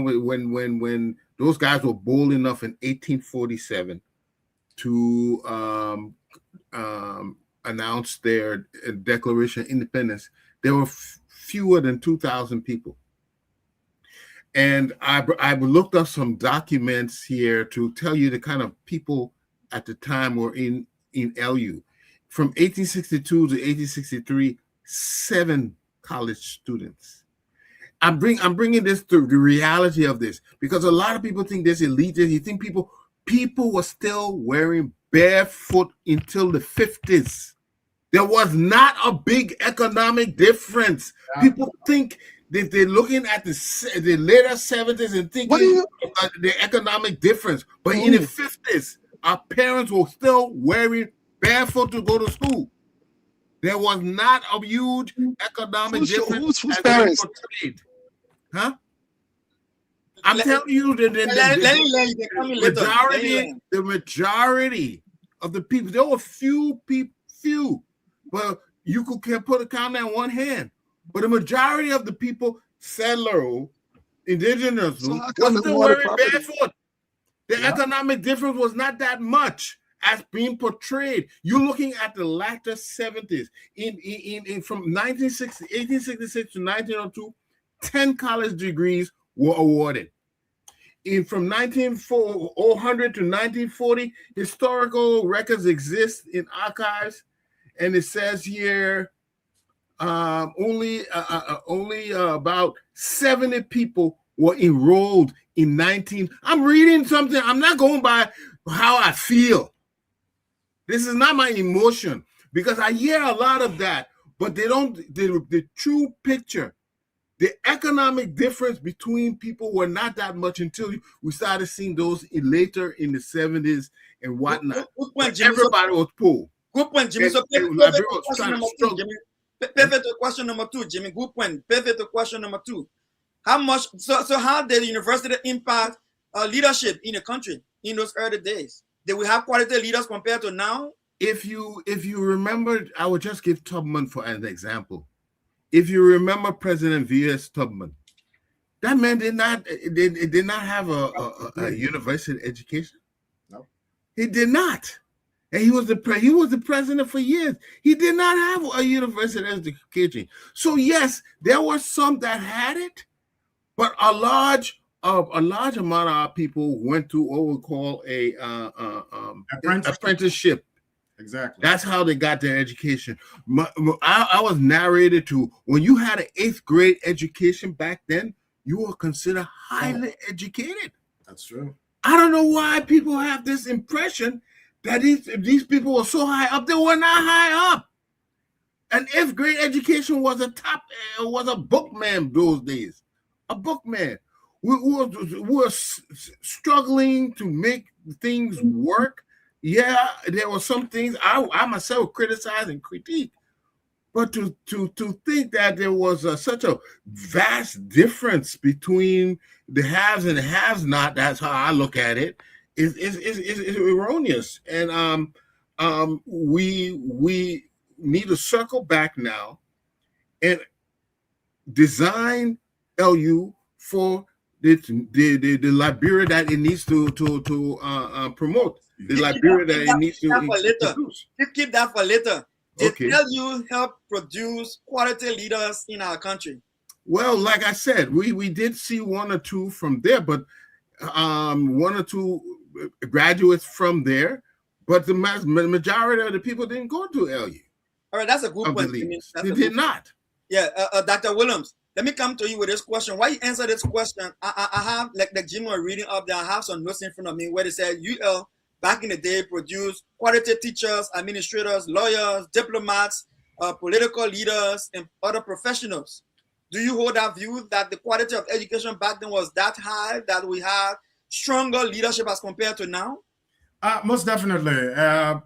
me when those guys were bold enough in 1847 to announce their Declaration of Independence, there were fewer than 2,000 people. And I looked up some documents here to tell you the kind of people at the time were in LU. From 1862 to 1863, 7 college students. I'm bringing this to the reality of this because a lot of people think this elite. You think people were still wearing barefoot until the 50s. There was not a big economic difference. Yeah. People think that they're looking at the later 70s and thinking the economic difference. But in the 50s, our parents were still wearing barefoot to go to school. There was not a huge economic difference. Who's parents? Huh? I'm telling you the majority of the people. There were few, but you can put a count on one hand. But the majority of the people, settler, indigenous, were still wearing barefoot. The economic difference was not that much as being portrayed. You're looking at the latter 70s. From 1866 to 1902, 10 college degrees were awarded. From 1900 to 1940, historical records exist in archives, and it says here only about 70 people were enrolled in 19. I'm reading something. I'm not going by how I feel. This is not my emotion because I hear a lot of that, but they don't. The true picture, the economic difference between people were not that much until we started seeing those later in the 70s and whatnot. Good point, Everybody was poor. Good point, Jimmy. So pivot to question number 2, Jimmy. Good point. Pivot to question number 2. How much? So how did the university impact leadership in the country in those early days? Did we have quality leaders compared to now? If you remember, I would just give Tubman for an example. If you remember President V.S. Tubman, that man did not have a university education. No, he did not. And he was the president for years. He did not have a university education. So yes, there were some that had it, but a large amount of our people went to what we call a apprenticeship. Exactly. That's how they got their education. I was narrated to when you had an 8th grade education back then, you were considered highly educated. That's true. I don't know why people have this impression that these people were so high up. They were not high up. An 8th grade education was a bookman those days. A bookman. We were struggling to make things work. Yeah, there were some things I myself criticized and critique, but to think that there was such a vast difference between the haves and the haves not, that's how I look at it, is erroneous. And we need to circle back now and design LU for the Liberia that it needs to promote. The Liberia that it needs to produce. Keep that for later. Did Okay. LU help produce quality leaders in our country? Well, like I said, we did see one or two from there, but one or two graduates from there, but the majority of the people didn't go to LU. All right, that's a good point. They did not. Yeah, Dr. Williams, let me come to you with this question. Why you answer this question? I have, like Jim was reading up there, I have some notes in front of me where they said UL back in the day produced quality teachers, administrators, lawyers, diplomats, political leaders, and other professionals. Do you hold that view that the quality of education back then was that high that we had stronger leadership as compared to now? Most definitely.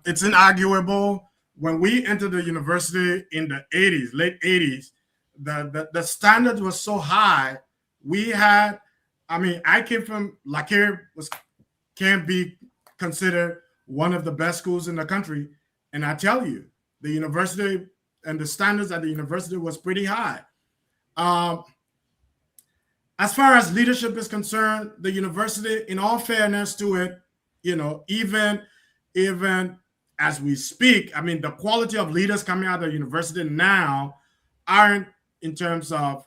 It's inarguable. When we entered the university in the 80s, late 80s, the standard was so high. We had, I came from Liberia, can be considered one of the best schools in the country. And I tell you, the university and the standards at the university was pretty high. As far as leadership is concerned, the university, in all fairness to it, even as we speak, the quality of leaders coming out of the university now aren't, in terms of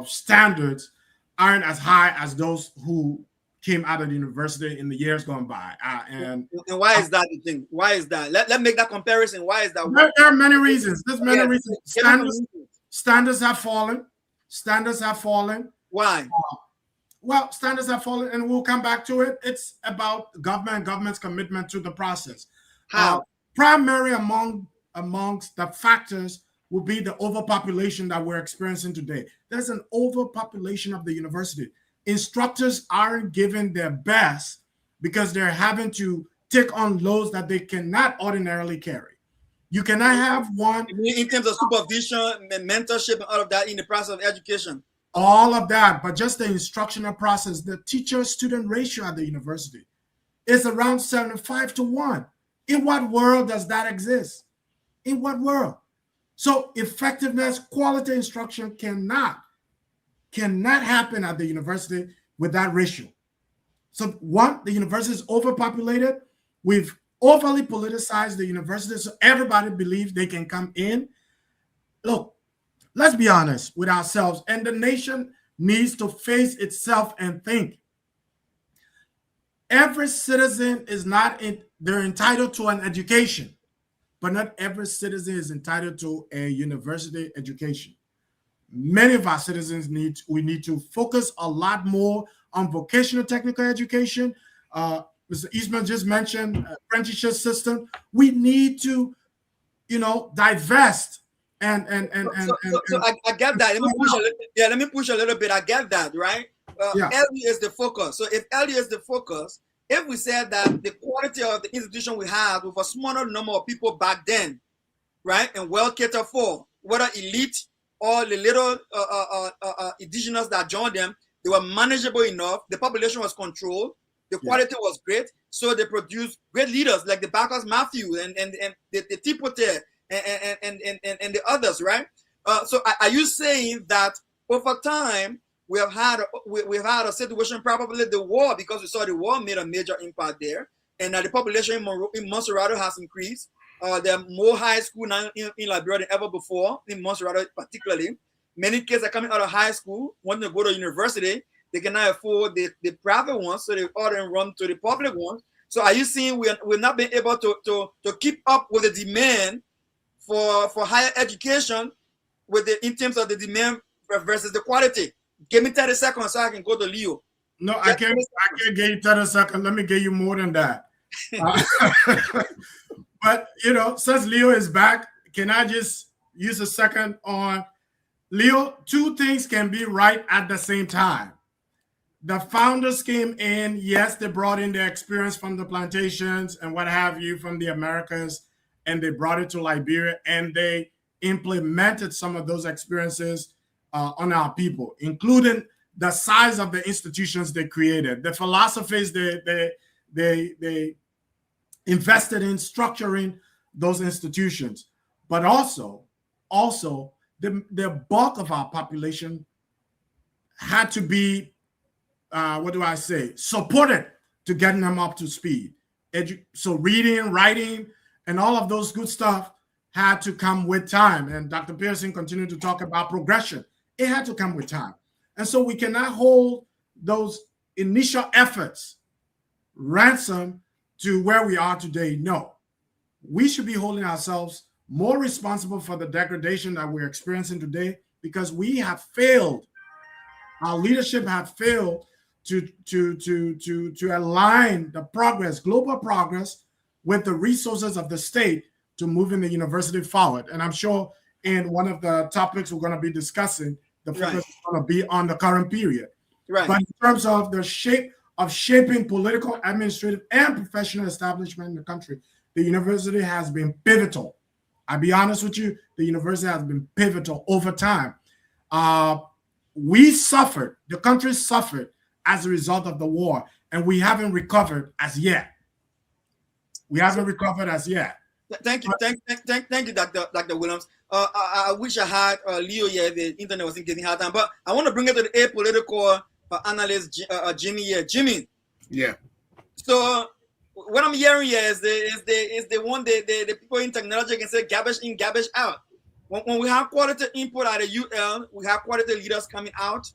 standards, aren't as high as those who came out of the university in the years gone by. And why is that the thing? Why is that? Let's make that comparison. Why is that? There are many reasons. There's many reasons. Standards have fallen. Standards have fallen. Why? Well, standards have fallen, and we'll come back to it. It's about government's commitment to the process. How? Primary amongst the factors will be the overpopulation that we're experiencing today. There's an overpopulation of the university. Instructors aren't giving their best because they're having to take on loads that they cannot ordinarily carry. You cannot have one. In terms of supervision, mentorship, and all of that in the process of education. All of that, but just the instructional process, the teacher-student ratio at the university is around 75-1. In what world does that exist? In what world? So effectiveness, quality instruction cannot happen at the university with that ratio. So one, the university is overpopulated. We've overly politicized the university, so everybody believes they can come in. Look, let's be honest with ourselves, and the nation needs to face itself and think. Every citizen they're entitled to an education, but not every citizen is entitled to a university education. Many of our citizens we need to focus a lot more on vocational technical education. Mr. Eastman just mentioned apprenticeship system. We need to, divest and So I get that. Let me push a little bit. I get that, right? LU is the focus. So if LU is the focus, if we said that the quality of the institution we had with a smaller number of people back then, right, and well catered for, whether elite or the little indigenous that joined them, they were manageable enough. The population was controlled. The quality was great. So they produced great leaders like the Bacchus Matthew and the Tipote and the others, right? So are you saying that over time we've had a situation, probably the war, because we saw the war made a major impact there, and the population in Montserrat has increased. There are more high school now in Liberia than ever before, in Montserrat particularly. Many kids are coming out of high school, wanting to go to university. They cannot afford the private ones, so they order and run to the public ones. So are you seeing we're not being able to keep up with the demand for higher education in terms of the demand versus the quality? Give me 30 seconds so I can go to Leo. No, I can't give you 30 seconds. Let me give you more than that. But, since Leo is back, can I just use a second on Leo? Two things can be right at the same time. The founders came in, yes, they brought in their experience from the plantations and what have you from the Americas, and they brought it to Liberia, and they implemented some of those experiences on our people, including the size of the institutions they created, the philosophies they invested in structuring those institutions, but also the bulk of our population had to be, supported to getting them up to speed. So reading, writing, and all of those good stuff had to come with time. And Dr. Pearson continued to talk about progression. It had to come with time. And so we cannot hold those initial efforts ransom to where we are today. No, we should be holding ourselves more responsible for the degradation that we're experiencing today, because we have failed. Our leadership have failed to align the progress, global progress, with the resources of the state to moving the university forward. And I'm sure in one of the topics we're going to be discussing, the focus is going to be on the current period. Right. But in terms of the shape of shaping political, administrative, and professional establishment in the country, the university has been pivotal. I'll be honest with you, the university has been pivotal over time. We suffered, the country suffered as a result of the war, and we haven't recovered as yet. Thank you, Dr. Williams. I wish I had Leo here. The internet wasn't getting hard time, but I want to bring it to the apolitical analyst Jimmy here. Jimmy. Yeah. So what I'm hearing here is the people in technology can say garbage in, garbage out. When we have quality input at the UL, we have quality leaders coming out.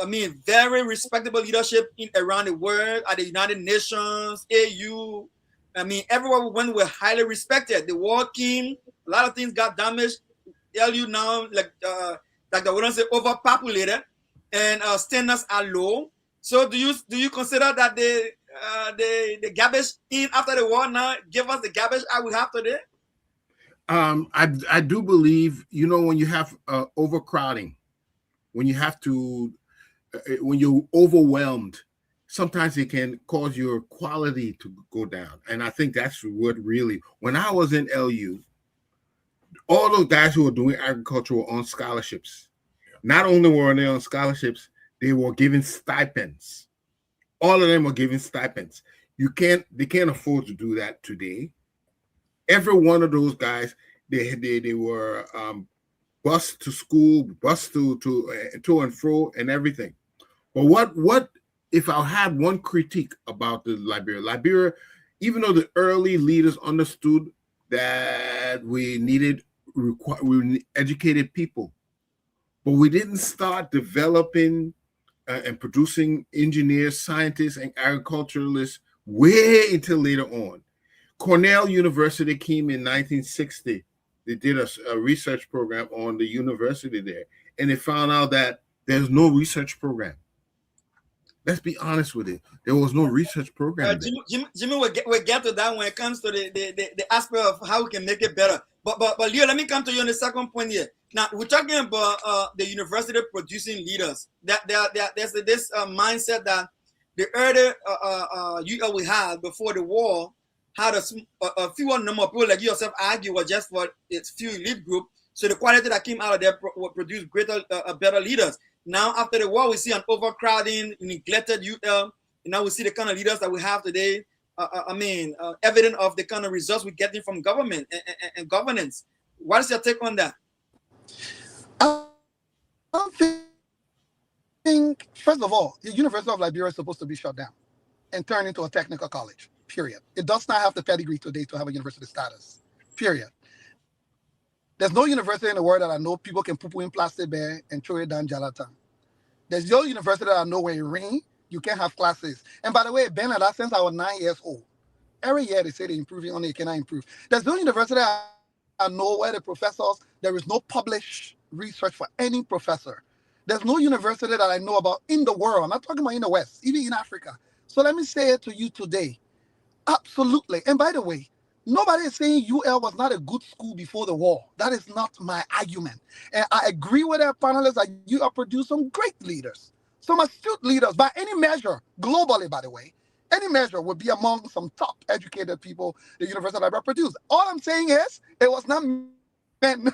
I mean, very respectable leadership around the world, at the United Nations, AU. I mean, everywhere we went, we're highly respected. The war came, a lot of things got damaged. LU now, like the Williams say, overpopulated, and standards are low. So do you consider that the garbage in after the war now give us the garbage out we have today? I do believe, when you have overcrowding, when you have to, when you're overwhelmed, sometimes it can cause your quality to go down. And I think that's what really, when I was in LU, all those guys who were doing agriculture were on scholarships. Not only were they on scholarships, they were given stipends. All of them were given stipends. They can't afford to do that today. Every one of those guys, they were bused to school, bused to and fro and everything. But what if I had one critique about the Liberia, even though the early leaders understood that we needed educated people, but we didn't start developing and producing engineers, scientists, and agriculturalists way until later on. Cornell University came in 1960. They did a research program on the university there, and they found out that there's no research program. Let's be honest with it. There was no research program. Jimmy will get to that when it comes to the aspect of how we can make it better. But Leo, let me come to you on the second point here. Now, we're talking about the university producing leaders. There's this mindset that the early UL we had before the war had a fewer number of people like you yourself argue was just for its few elite group. So the quality that came out of there would produce better leaders. Now, after the war, we see an overcrowding, neglected UL. And now we see the kind of leaders that we have today. Evident of the kind of results we're getting from government and governance. What is your take on that? I think, first of all, the University of Liberia is supposed to be shut down and turned into a technical college, period. It does not have the pedigree today to have a university status, period. There's no university in the world that I know people can poo-poo in plastic bag and throw it down Jalatan. There's no university that I know where it rains, you can't have classes. And by the way, Ben, that since I was 9 years old, every year they say they're improving on it, you cannot improve. There's no university I know where the professors, there is no published research for any professor. There's no university that I know about in the world. I'm not talking about in the West, even in Africa. So let me say it to you today. Absolutely. And by the way, nobody is saying UL was not a good school before the war. That is not my argument. And I agree with our panelists that UL produced some great leaders, some astute leaders by any measure, globally, by the way. Any measure would be among some top educated people the University of Liberia produced. All I'm saying is it was not meant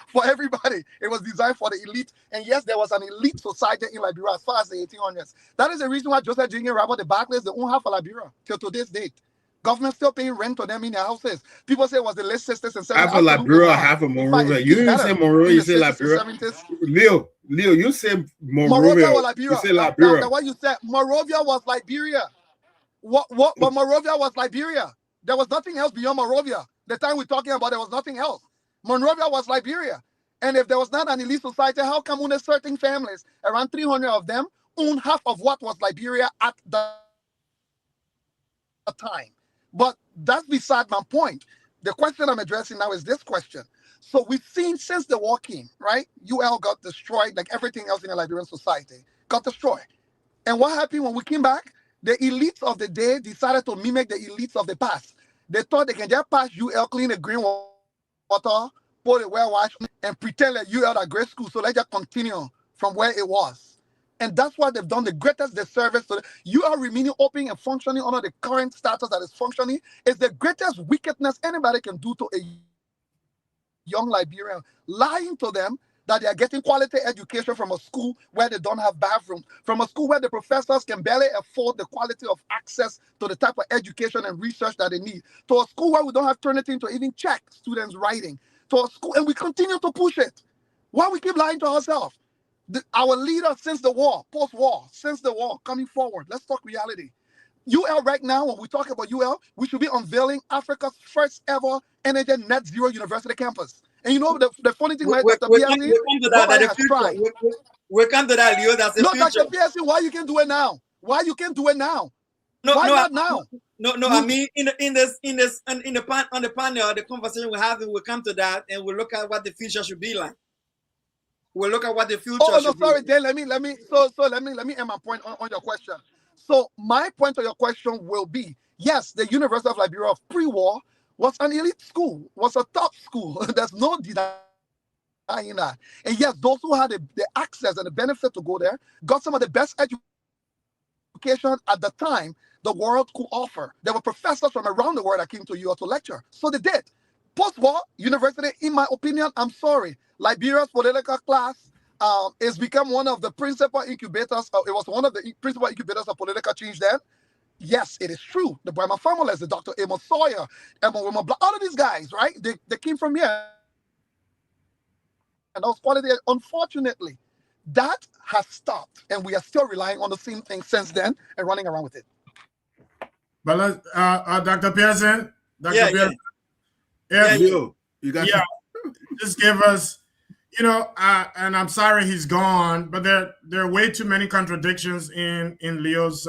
for everybody. It was designed for the elite. And yes, there was an elite society in Liberia as far as the 1800s. That is the reason why Joseph Jingin Robert the Barclays, they own half of Liberia till today's date. Government still paying rent to them in their houses. People say it was the late 60s and 70s. Half of Liberia, half of Monrovia. You didn't say Monrovia, you say Liberia. Leo, you said Monrovia. Was Liberia. You say Liberia. That's what you said. Monrovia was Liberia. But Monrovia was Liberia. There was nothing else beyond Monrovia. The time we're talking about, there was nothing else. Monrovia was Liberia. And if there was not an elite society, how come only certain families, around 300 of them, own half of what was Liberia at the time? But that's beside my point. The question I'm addressing now is this question. So we've seen since the war came, right? UL got destroyed, like everything else in the Liberian society got destroyed. And what happened when we came back? The elites of the day decided to mimic the elites of the past. They thought they can just pass UL, clean the green water, put it well washed, and pretend that UL are great school. So let's just continue from where it was. And that's why they've done the greatest disservice. So you are remaining open and functioning under the current status that is functioning is the greatest wickedness anybody can do to a young Liberian, lying to them that they are getting quality education from a school where they don't have bathrooms, from a school where the professors can barely afford the quality of access to the type of education and research that they need, to a school where we don't have Turnitin to even check students' writing, to a school, and we continue to push it. Why we keep lying to ourselves? Our leaders since the war, post-war, since the war, coming forward, let's talk reality. UL right now, when we talk about UL, we should be unveiling Africa's first ever energy net zero university campus. And you know the funny thing, right, Dr. We'll come to that. We'll come to that, Leo. That's the future. Dr. PSC, why you can't do it now? Why you can't do it now? Why not now? No. I mean, on the panel, the conversation we're having, we'll come to that, and we'll look at what the future should be like. We'll look at what the future. Oh no, sorry, Dan. Let me end my point on your question. So my point on your question will be: yes, the University of Liberia of pre-war was an elite school, was a top school. There's no denying that. And yes, those who had the access and the benefit to go there got some of the best education at the time the world could offer. There were professors from around the world that came to UL to lecture. So they did. Post-war university, in my opinion, I'm sorry, Liberia's political class has become one of the principal incubators. It was one of the principal incubators of political change then. Yes, it is true. The Brahma formulas, the Dr. Amos Sawyer, all of these guys, right? They came from here. And those qualities, unfortunately, that has stopped. And we are still relying on the same thing since then and running around with it. But let's, Dr. Pearson, just give us, and I'm sorry he's gone, but there are way too many contradictions in Leo's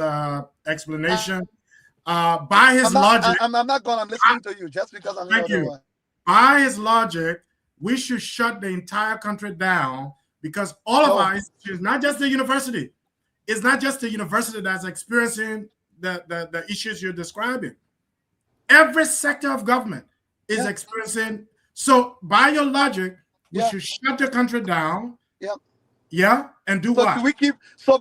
explanation. By his logic, I'm not gone. I'm listening to you just because I'm. Thank you. By his logic, we should shut the entire country down because all of our institutions, not just the university, it's not just the university that's experiencing the issues you're describing. Every sector of government is experiencing. So by your logic, we should shut the country down. Yeah. And do what?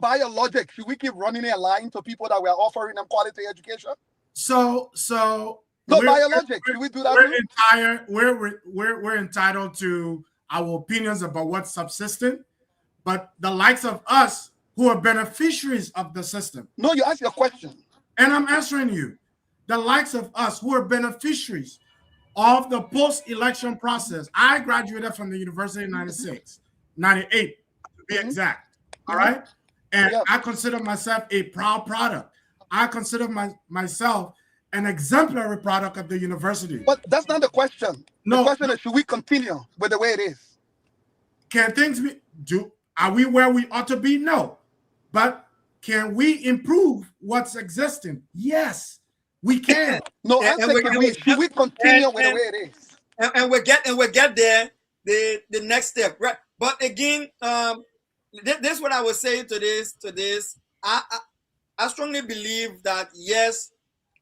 By your logic, should we keep running and lying to people that we're offering them quality education? So by your logic, should we do that? We're entitled to our opinions about what's subsistent, but the likes of us who are beneficiaries of the system. No, you ask your question. And I'm answering you. The likes of us who are beneficiaries of the post-election process. I graduated from the University in 98 to be exact. All right? And I consider myself a proud product. I consider myself an exemplary product of the university. But that's not the question. The question is, should we continue with the way it is? Can things are we where we ought to be? No. But can we improve what's existing? Yes, we can. No, And- I and think we're- should we continue and- with the way it is? and we'll get there the next step, right? But again, this is what I would say to this. I strongly believe that yes,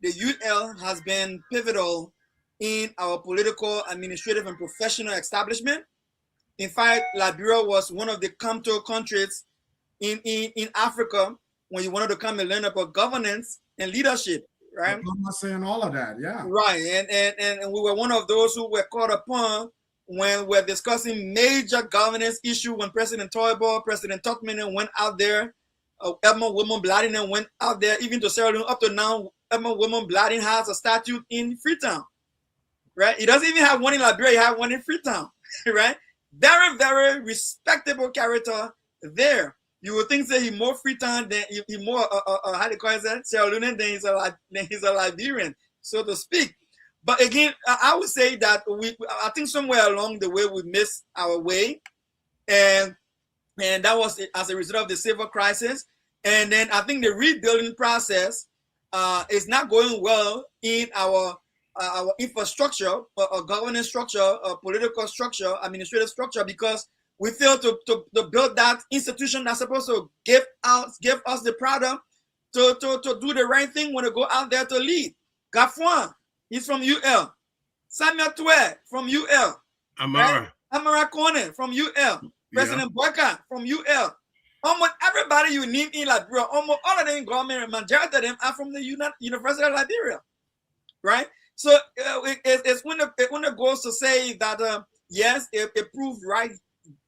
the UL has been pivotal in our political, administrative, and professional establishment. In fact, Liberia was one of the come-to countries in Africa when you wanted to come and learn about governance and leadership, right? I'm not saying all of that, yeah. Right, and we were one of those who were caught upon when we're discussing major governance issue when President Toybo, President Tuckman went out there, Edmund Wilmot Bladden went out there, even to Sierra Leone. Up to now, Edmund Wilmot Bladden has a statue in Freetown, right? He doesn't even have one in Liberia, he has one in Freetown, right? Very, very respectable character there. You would think that he's more Freetown than he more how do you call it, Sierra Leone than he's a Liberian, so to speak. But again, I would say that I think somewhere along the way we missed our way, and that was as a result of the civil crisis. And then I think the rebuilding process is not going well in our infrastructure, governance structure, political structure, administrative structure, because we failed to build that institution that's supposed to give us the product to do the right thing when we go out there to lead. Gafuan, he's from UL. Samuel Twe from UL. Amara. Right? Amara Kone from UL. President Boyka from UL. Almost everybody you name in Liberia, almost all of them in government, majority of them are from the University of Liberia. Right? So it's when it goes to say that, yes, it proved right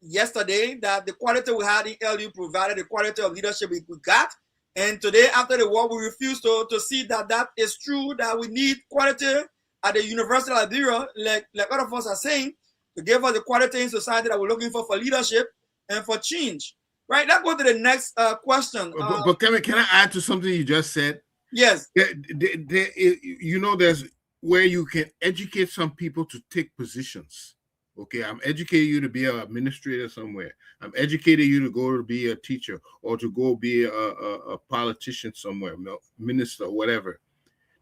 yesterday that the quality we had in LU provided the quality of leadership we got. And today, after the war, we refuse to see that is true, that we need quality at the University of Liberia, like other of us are saying, to give us the quality in society that we're looking for leadership and for change. Right? Let's go to the next question. But can I add to something you just said? Yes. There's where you can educate some people to take positions. Okay, I'm educating you to be an administrator somewhere. I'm educating you to go to be a teacher or to go be a politician somewhere, minister, whatever.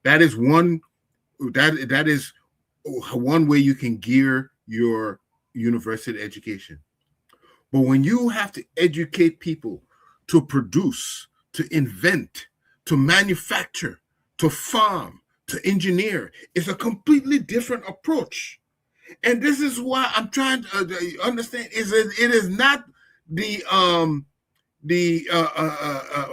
That is one way you can gear your university education. But when you have to educate people to produce, to invent, to manufacture, to farm, to engineer, it's a completely different approach. And this is why I'm trying to understand: it is not the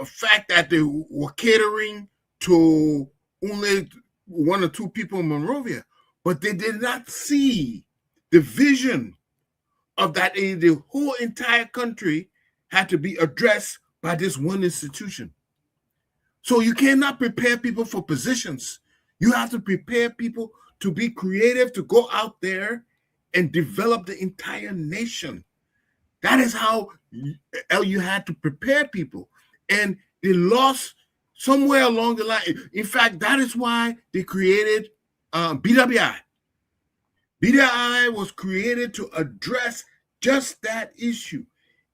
fact that they were catering to only one or two people in Monrovia, but they did not see the vision of that the whole entire country had to be addressed by this one institution. So you cannot prepare people for positions. You have to prepare people to be creative, to go out there and develop the entire nation. That is how LU had to prepare people. And they lost somewhere along the line. In fact, that is why they created BWI. BWI was created to address just that issue.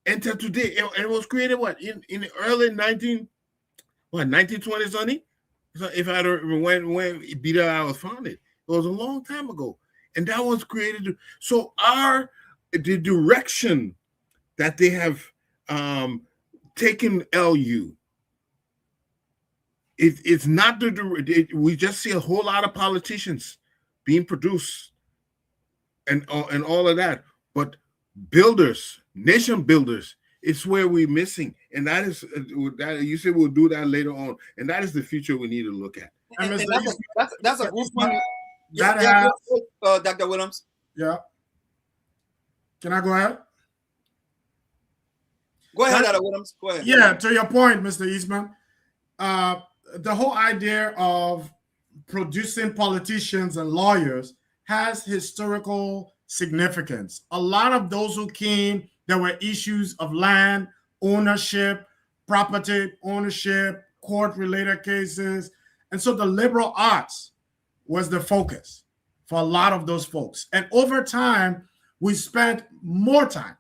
And to today, it was created in the early 1920s, honey? So if I don't remember when BWI was founded, it was a long time ago, and that was created. So the direction that they have taken LU, it's not we just see a whole lot of politicians being produced and all of that, but builders, nation builders, it's where we're missing, and that is that you said we'll do that later on, and that is the future we need to look at. And that's a good point. Dr. Williams. Yeah. Can I go ahead? Go ahead, Dr. Williams. Go ahead. Yeah, to your point, Mr. Eastman, the whole idea of producing politicians and lawyers has historical significance. A lot of those who came, there were issues of land ownership, property ownership, court-related cases. And so the liberal arts was the focus for a lot of those folks. And over time, we spent more time.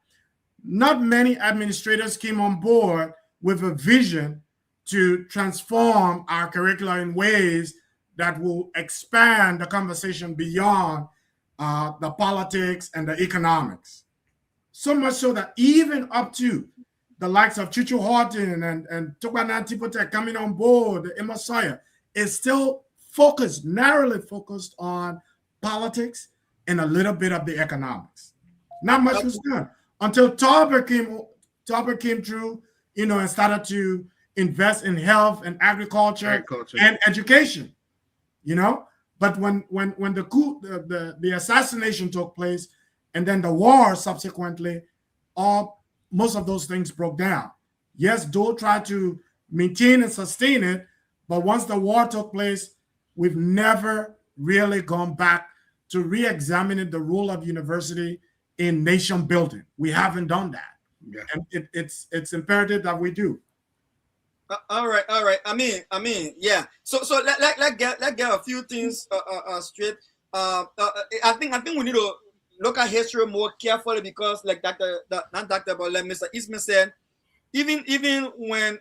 Not many administrators came on board with a vision to transform our curricula in ways that will expand the conversation beyond the politics and the economics. So much so that even up to the likes of Chuchu Horton and Tokwana Tipote coming on board, the Emasaya, is still focused, narrowly focused on politics and a little bit of the economics. Not much was done until Tauber came through, and started to invest in health and agriculture. And education, But when the coup, the assassination took place, and then the war subsequently, most of those things broke down. Yes, Dole tried to maintain and sustain it, but once the war took place, we've never really gone back to re-examining the role of university in nation building. We haven't done that. Yeah. And it's imperative that we do. All right. I mean, yeah. So let get a few things straight. I think we need to look at history more carefully because, like Mr. Eastman said, even when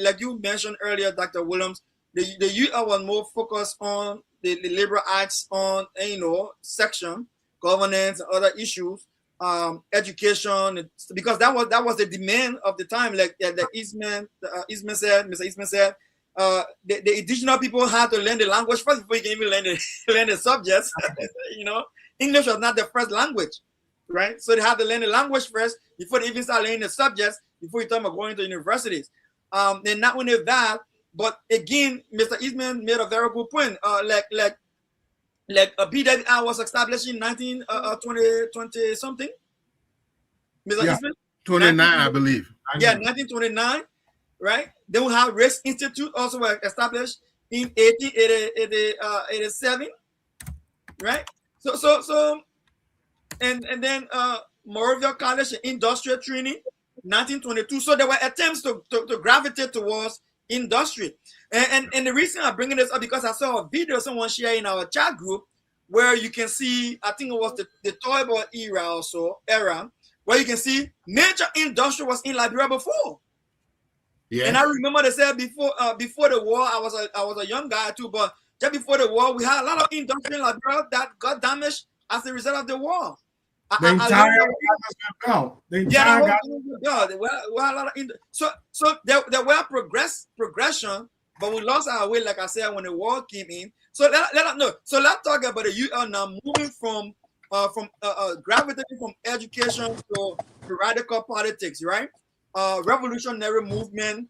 like you mentioned earlier, Dr. Williams, the UL was more focused on the liberal arts, on section, governance, and other issues. Education, because that was the demand of the time. Like Mr. Eastman said, the indigenous people had to learn the language first before you can even learn the subjects. English was not the first language, right? So they had to learn the language first before they even start learning the subjects. Before you talk about going to universities, and not only that, but again, Mr. Eastman made a very good point. Like a BWI was established in 1920 something. Mr. Eastman? 29, I believe. Yeah, 1929, right? Then we have Race Institute also was established in 1887, right? So and then Moravia College Industrial Training, 1922. So there were attempts to gravitate towards industry. And the reason I'm bringing this up because I saw a video someone shared in our chat group where you can see, I think it was the toy boy era, where you can see major industry was in Liberia before. Yeah. And I remember they said before the war, I was a young guy too, but just before the war, we had a lot of industry in Liberia that got damaged as a result of the war. The entire so there were progression, but we lost our way, like I said, when the war came in. So let's talk about the UL now, moving from gravitating from education to radical politics, right? Revolutionary movement,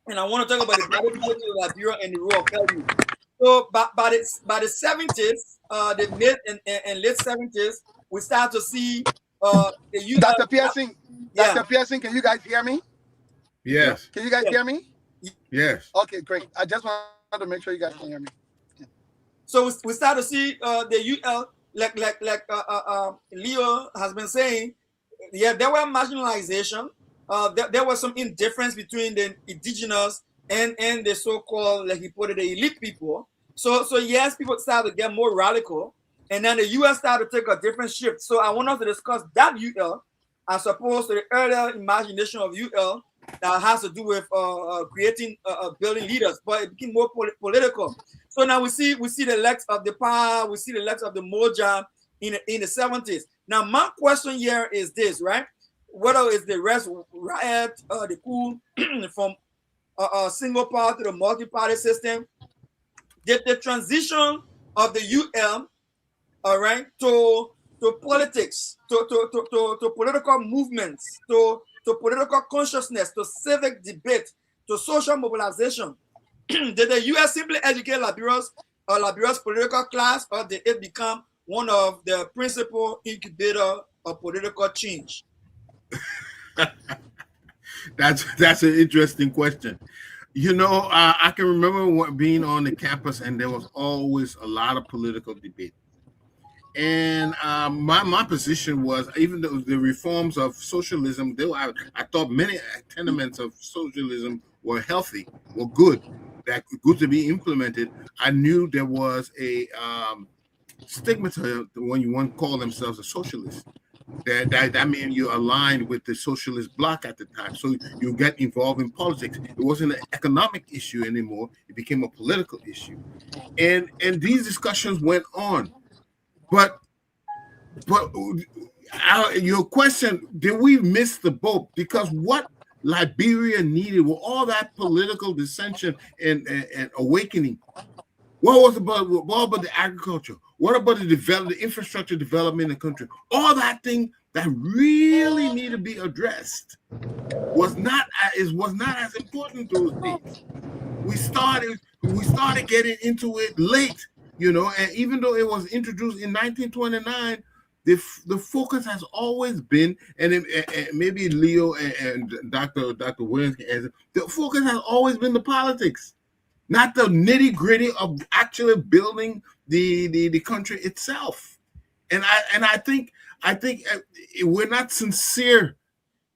and I want to talk about the gravitation to Liberia and the role of LU. So by the 70s, the mid and late 70s, we start to see the UL. Dr. Pearson, Dr. Pearson, can you guys hear me? Yes. Can you guys hear me? Yes. Okay, great. I just wanted to make sure you guys can hear me. Yeah. So we start to see the UL, like Leo has been saying, yeah, there were marginalization. There was some indifference between the indigenous and the so-called, like he put it, the elite people. So yes, people started to get more radical, and then the US started to take a different shift. So I want us to discuss that UL as opposed to the earlier imagination of UL that has to do with creating building leaders, but it became more political. So now we see the legs of the power, we see the legs of the Moja in the 70s. Now my question here is this, right? Whether it's the rest riot, the coup from a single party to the multi-party system, the transition of the UL, all right, to politics, to political movements, to political consciousness, to civic debate, to social mobilization. Did the US simply educate Liberia's political class, or did it become one of the principal incubator of political change? That's an interesting question. I can remember being on the campus, and there was always a lot of political debate. And my position was, even though the reforms of socialism, I thought many tenements of socialism were healthy, were good, that good to be implemented. I knew there was a stigma to when you want to call themselves a socialist. That means you're aligned with the socialist bloc at the time. So you get involved in politics. It wasn't an economic issue anymore. It became a political issue. And these discussions went on. But your question, did we miss the boat? Because what Liberia needed were all that political dissension and awakening. What about the agriculture? What about the infrastructure development in the country? All that thing that really need to be addressed was not as important those days. We started getting into it late, and even though it was introduced in 1929, the focus has always been, and maybe Leo and Dr. Williams can answer, the focus has always been the politics, not the nitty-gritty of actually building the country itself. And I think we're not sincere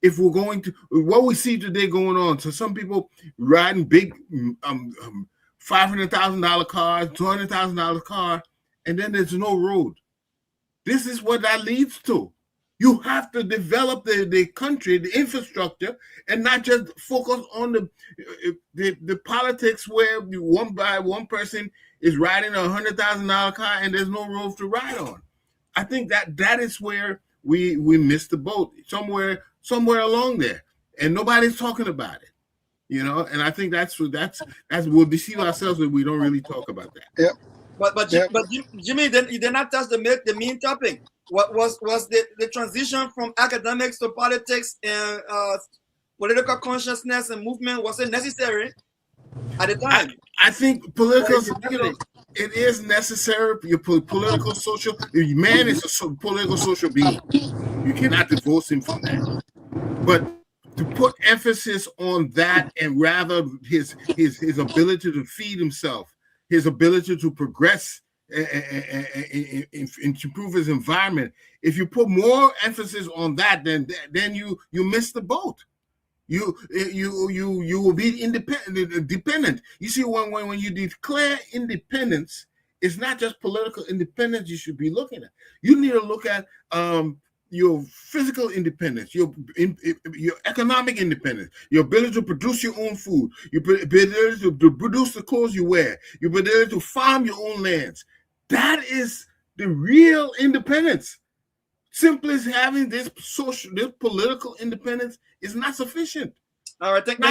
if we're going to what we see today going on. So some people riding big $500,000 cars, $200,000 car, and then there's no road. This is what that leads to. You have to develop the country, the infrastructure, and not just focus on the politics where one person is riding a $100,000 car and there's no road to ride on. I think that is where we missed the boat somewhere along there, and nobody's talking about it. And I think that's we'll deceive ourselves if we don't really talk about that. Yep. But Jimmy, you did not touch the main topic. What was the transition from academics to politics and political consciousness and movement? Was it necessary at the time? I think it is necessary. Your political social man is a political social being. You cannot divorce him from that. But to put emphasis on that and rather his ability to feed himself, his ability to progress and improve his environment. If you put more emphasis on that, then you miss the boat. You will be dependent. You see, when you declare independence, it's not just political independence you should be looking at. You need to look at your physical independence, your economic independence, your ability to produce your own food, your ability to produce the clothes you wear, your ability to farm your own lands. That is the real independence. Simply having this political independence is not sufficient. All right, thank you,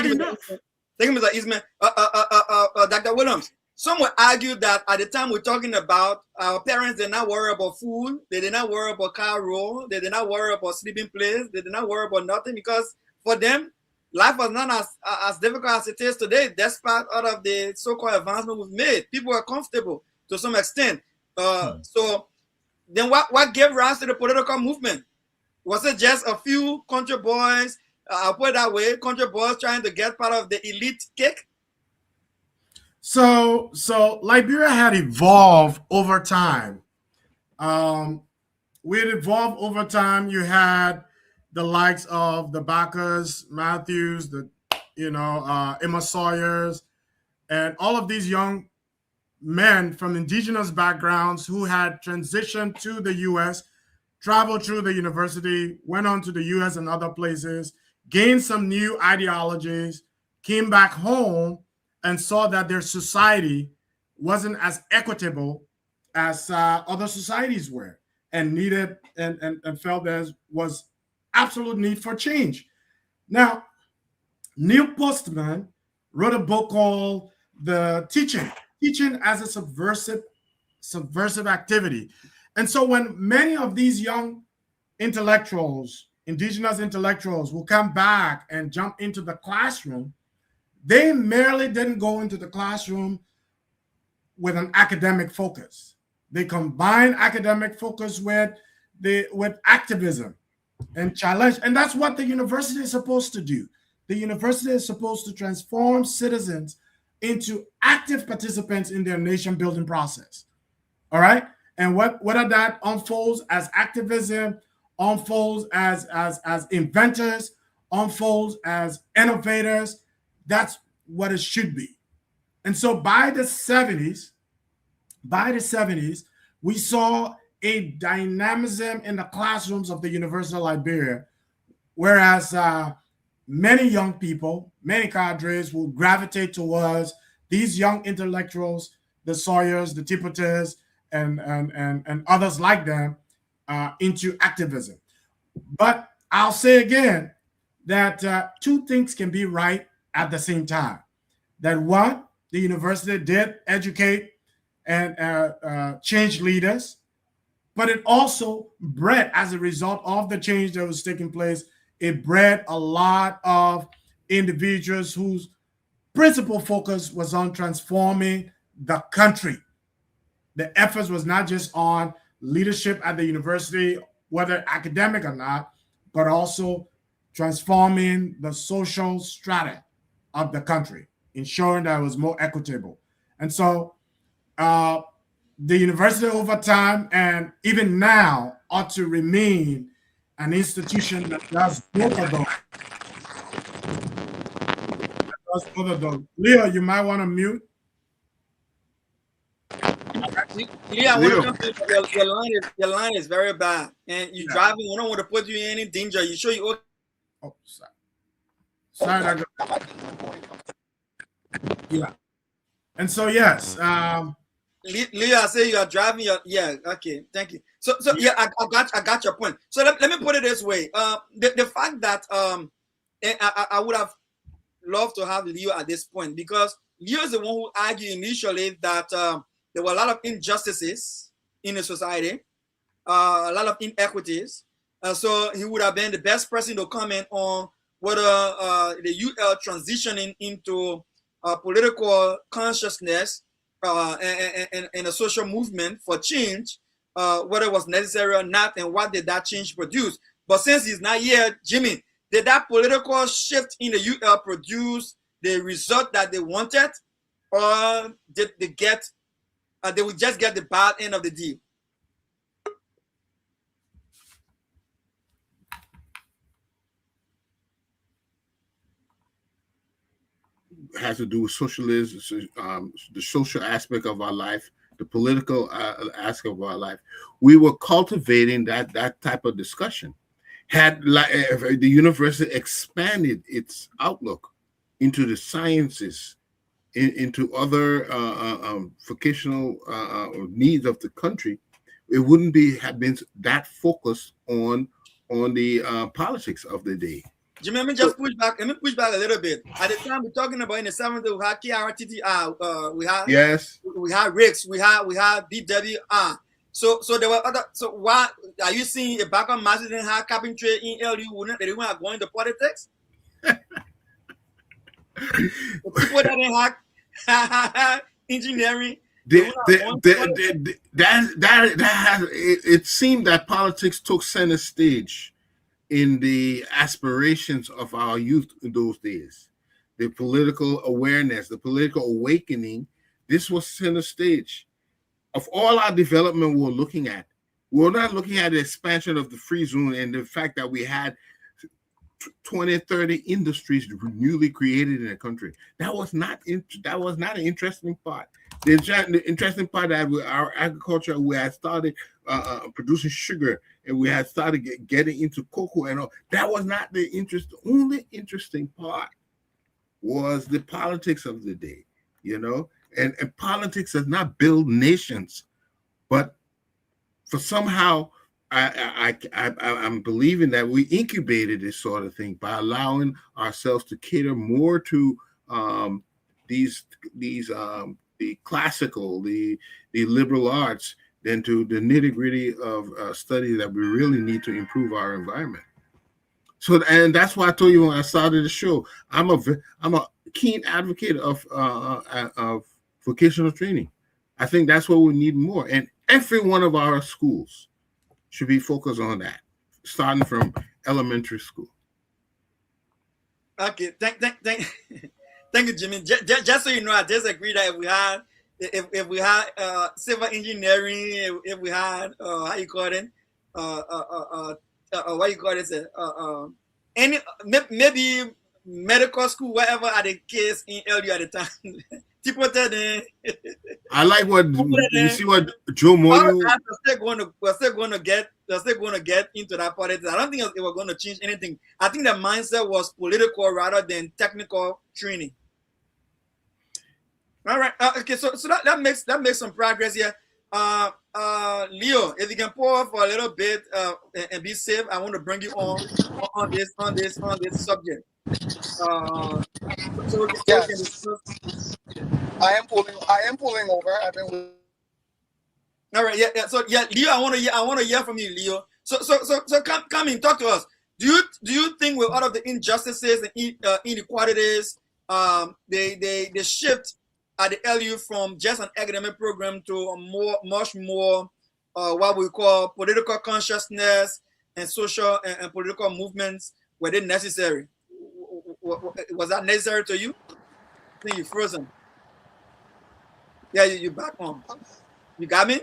Mr. Eastman. Dr. Williams, some would argue that at the time we're talking about, our parents did not worry about food, they did not worry about car roll, they did not worry about sleeping place, they did not worry about nothing, because for them, life was not as difficult as it is today, despite all of the so-called advancement we've made. People were comfortable to some extent. So then what gave rise to the political movement? Was it just a few country boys, I'll put it that way, country boys trying to get part of the elite cake? So Liberia had evolved over time. We had evolved over time. You had the likes of the Backers, Matthews, Emma Sawyers, and all of these young men from indigenous backgrounds who had transitioned to the U.S., traveled through the university, went on to the U.S. and other places, gained some new ideologies, came back home, and saw that their society wasn't as equitable as other societies were, and needed and felt there was absolute need for change. Now, Neil Postman wrote a book called The Teaching as a subversive activity. And so when many of these young intellectuals, indigenous intellectuals, will come back and jump into the classroom, they merely didn't go into the classroom with an academic focus. They combine academic focus with activism and challenge. And that's what the university is supposed to do. The university is supposed to transform citizens into active participants in their nation building process. All right. And whether that unfolds as activism, unfolds as inventors, unfolds as innovators, that's what it should be. And so by the 70s, we saw a dynamism in the classrooms of the University of Liberia, whereas many young people, many cadres will gravitate towards these young intellectuals, the Sawyers, the Tipotes, and others like them into activism. But I'll say again that two things can be right at the same time. That one, the university did educate and change leaders, but it also bred, as a result of the change that was taking place, it bred a lot of individuals whose principal focus was on transforming the country. The efforts was not just on leadership at the university, whether academic or not, but also transforming the social strata of the country, ensuring that it was more equitable. And so the university over time and even now ought to remain an institution that does both of those. Leo, you might want to mute. Yeah, I Leo. want to jump in. Your line is very bad, and you're driving. We don't want to put you in any danger. You sure you okay? Oh, sorry. Sorry, yeah. And so yes, Leo, I say you are driving your okay, thank you. So yeah, I got your point. So let me put it this way. The fact that I would have loved to have Leo at this point, because Leo is the one who argued initially that there were a lot of injustices in the society, a lot of inequities. So he would have been the best person to comment on whether the UL transitioning into political consciousness and a social movement for change, whether it was necessary or not, and what did that change produce. But since he's not here, Jimmy, did that political shift in the UL produce the result that they wanted, or did they get they would just get the bad end of the deal? Has to do with socialism, the social aspect of our life, the political aspect of our life. We were cultivating that type of discussion. Had the university expanded its outlook into the sciences, into other vocational needs of the country, it wouldn't have been that focused on the politics of the day. Jimmy, let me just push back. Let me push back a little bit. At the time we're talking about in the 70s, we had KRTTR, we had RICS, we had BWR. So there were other. So why are you seeing a background master didn't have carpentry in LU? They didn't have going to politics. The people that didn't have engineering. It seemed that politics took center stage in the aspirations of our youth in those days. The political awareness, the political awakening, this was center stage. Of all our development we're looking at, we're not looking at the expansion of the free zone and the fact that we had 20, 30 industries newly created in the country. That was not an interesting part. The interesting part that our agriculture, we had started producing sugar, and we had started getting into cocoa and all. That was not the interest. The only interesting part was the politics of the day, and politics does not build nations, but for somehow I'm believing that we incubated this sort of thing by allowing ourselves to cater more to the classical, the liberal arts, than to the nitty-gritty of study that we really need to improve our environment. So, and that's why I told you when I started the show, I'm a keen advocate of vocational training. I think that's what we need more, and every one of our schools should be focused on that, starting from elementary school. Okay, thank you, Jimmy. Just so you know, I disagree that if we had civil engineering, if we had how you call it, what you call it, any maybe medical school, whatever are the case in LU at the time. Tipo then. I like what you see what Joe All Moyo. that we're still going to get into that politics. I don't think it was going to change anything. I think the mindset was political rather than technical training. All right. Okay. So that makes some progress here. Leo, if you can pause for a little bit and be safe, I want to bring you on this subject. So we can Yes, discuss. I am pulling over. I've been. All right, yeah. So yeah, Leo, I want to hear from you, Leo. So come in, talk to us. Do you think with all of the injustices and inequalities, they shift at the LU from just an academic program to a much more what we call political consciousness and social and political movements? Were they necessary? Was that necessary to you? I think you frozen. Yeah, you back on. You got me?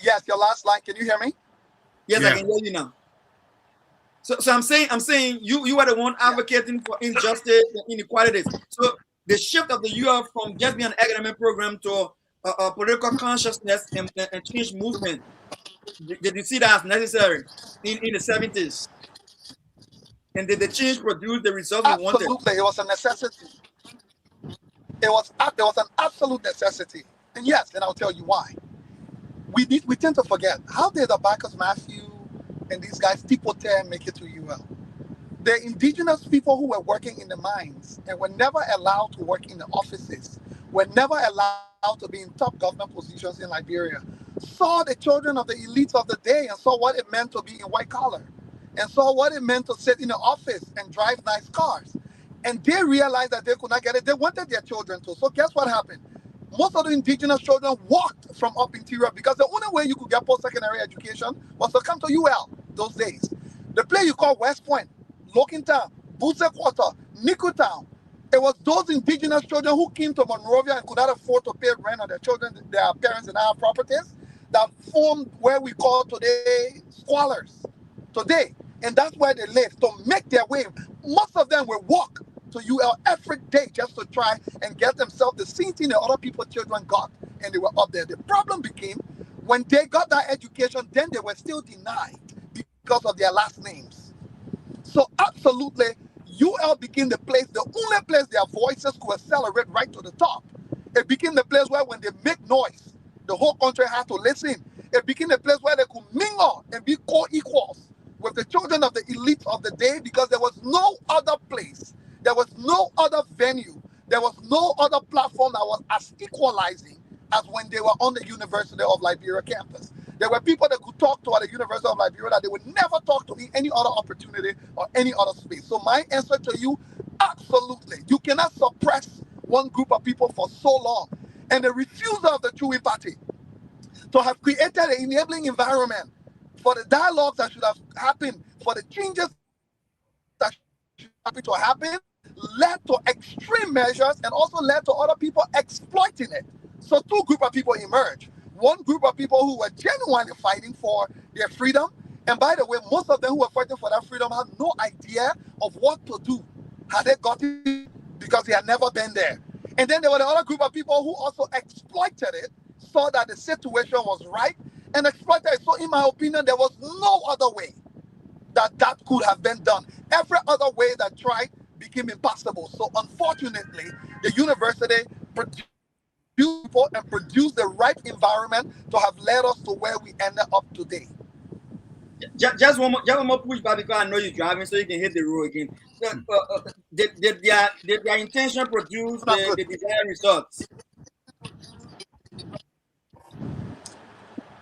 Yes, your last line. Can you hear me? Yes, Yeah. I can hear you now. So I'm saying you are the one advocating for injustice and inequalities. So the shift of the UF from just being an academic program to a political consciousness and change movement. Did you see that as necessary in the 70s? And did the change produce the results we wanted? Absolutely, it was a necessity. It was an absolute necessity, and yes, and I'll tell you why. We tend to forget, how did Abacus Matthew and these guys, Tipote, make it to UL? The indigenous people who were working in the mines and were never allowed to work in the offices, were never allowed to be in top government positions in Liberia, saw the children of the elites of the day and saw what it meant to be in white collar, and saw what it meant to sit in the office and drive nice cars. And they realized that they could not get it. They wanted their children to. So guess what happened? Most of the indigenous children walked from up interior because the only way you could get post-secondary education was to come to UL those days. The place you call West Point, Lokintown, Buse Quarter, Nikutown. It was those indigenous children who came to Monrovia and could not afford to pay rent on their children, their parents and our properties, that formed where we call today squalors today. And that's where they live to make their way. Most of them will walk to UL every day just to try and get themselves the same thing that other people's children got, and they were up there. The problem became when they got that education, then they were still denied because of their last names. So absolutely, UL became the only place their voices could accelerate right to the top. It became the place where when they make noise, the whole country had to listen. It became the place where they could mingle and be co-equals with the children of the elite of the day, because there was no other place, there was no other venue, there was no other platform that was as equalizing as when they were on the University of Liberia campus. There were people that could talk to at the University of Liberia that they would never talk to in any other opportunity or any other space. So my answer to you, absolutely. You cannot suppress one group of people for so long. And the refusal of the Chewy Party to have created an enabling environment for the dialogues that should have happened, for the changes that should happen, led to extreme measures and also led to other people exploiting it. So two groups of people emerged. One group of people who were genuinely fighting for their freedom. And by the way, most of them who were fighting for that freedom had no idea of what to do had they got it, because they had never been there. And then there were the other group of people who also exploited it, saw that the situation was right, and exploited it. So in my opinion, there was no other way that could have been done. Every other way that tried became impossible. So unfortunately, the university produced people and produced the right environment to have led us to where we ended up today. Just one more pushback, because I know you're driving, so you can hit the road again. Did their intention produce the desired results?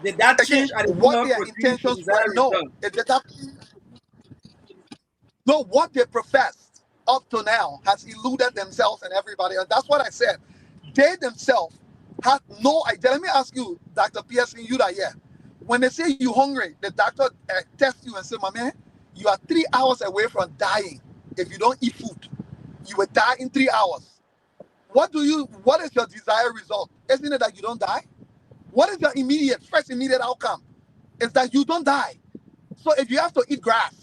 Did that change at the what their intentions were? No, it did not. No, what they professed up to now has eluded themselves and everybody. And that's what I said. They themselves had no idea. Let me ask you, Dr. Pearson, you that here. When they say you're hungry, the doctor tests you and says, my man, you are 3 hours away from dying if you don't eat food. You will die in 3 hours. What is your desired result? Isn't it that you don't die? What is your first immediate outcome? Is that you don't die. So if you have to eat grass,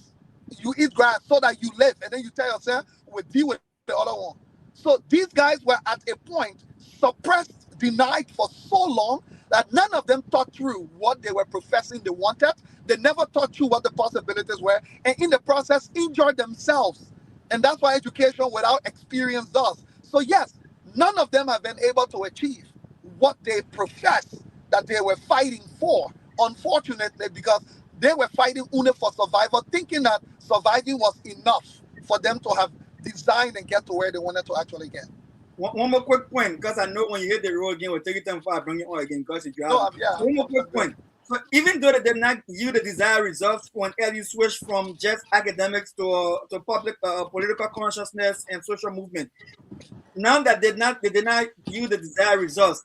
you eat grass so that you live, and then you tell yourself, we'll deal with the other one. So these guys were at a point suppressed, denied for so long that none of them thought through what they were professing they wanted. They never thought through what the possibilities were, and in the process injured themselves. And that's what education without experience does. So yes, none of them have been able to achieve what they profess that they were fighting for, unfortunately, because they were fighting only for survival, thinking that surviving was enough for them to have designed and get to where they wanted to actually get. One more quick point, because I know when you hit the road again, we'll take it time before I bring it on again, because if you have one more quick point. So even though they did not yield the desired results when you switch from just academics to public political consciousness and social movement, now that they did not yield the desired results,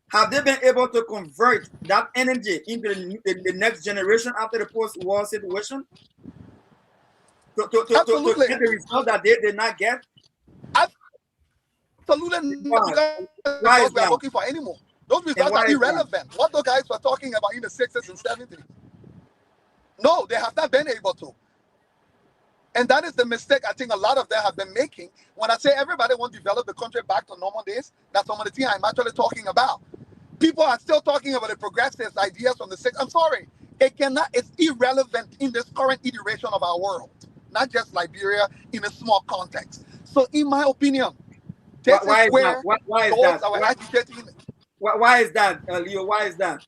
have they been able to convert that energy into the next generation after the post-war situation? To get the result that they did not get? Absolutely Why? Why is we are looking for anymore. Those results are irrelevant. What those guys were talking about in the 60s and 70s. No, they have not been able to. And that is the mistake I think a lot of them have been making. When I say everybody wants to develop the country back to normal days, that's some of the things I'm actually talking about. People are still talking about the progressive ideas from the 60s. I'm sorry. It's irrelevant in this current iteration of our world, not just Liberia in a small context. So in my opinion, this is where those are agitating. Why is that, Leo? Why is that?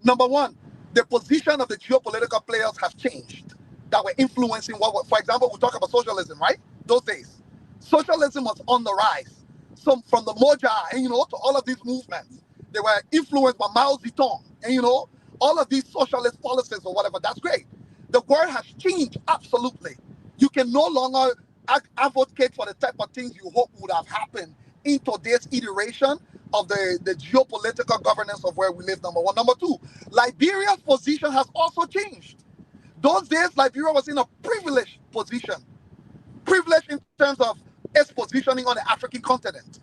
Number one, the position of the geopolitical players have changed that were influencing what, for example, we talk about socialism, right? Those days, socialism was on the rise. Some from the Moja, and to all of these movements, they were influenced by Mao Zedong, and all of these socialist policies or whatever. That's great. The world has changed absolutely. You can no longer advocate for the type of things you hope would have happened in today's iteration of the geopolitical governance of where we live, number one. Number two, Liberia's position has also changed. Those days, Liberia was in a privileged position. Privileged in terms of its positioning on the African continent.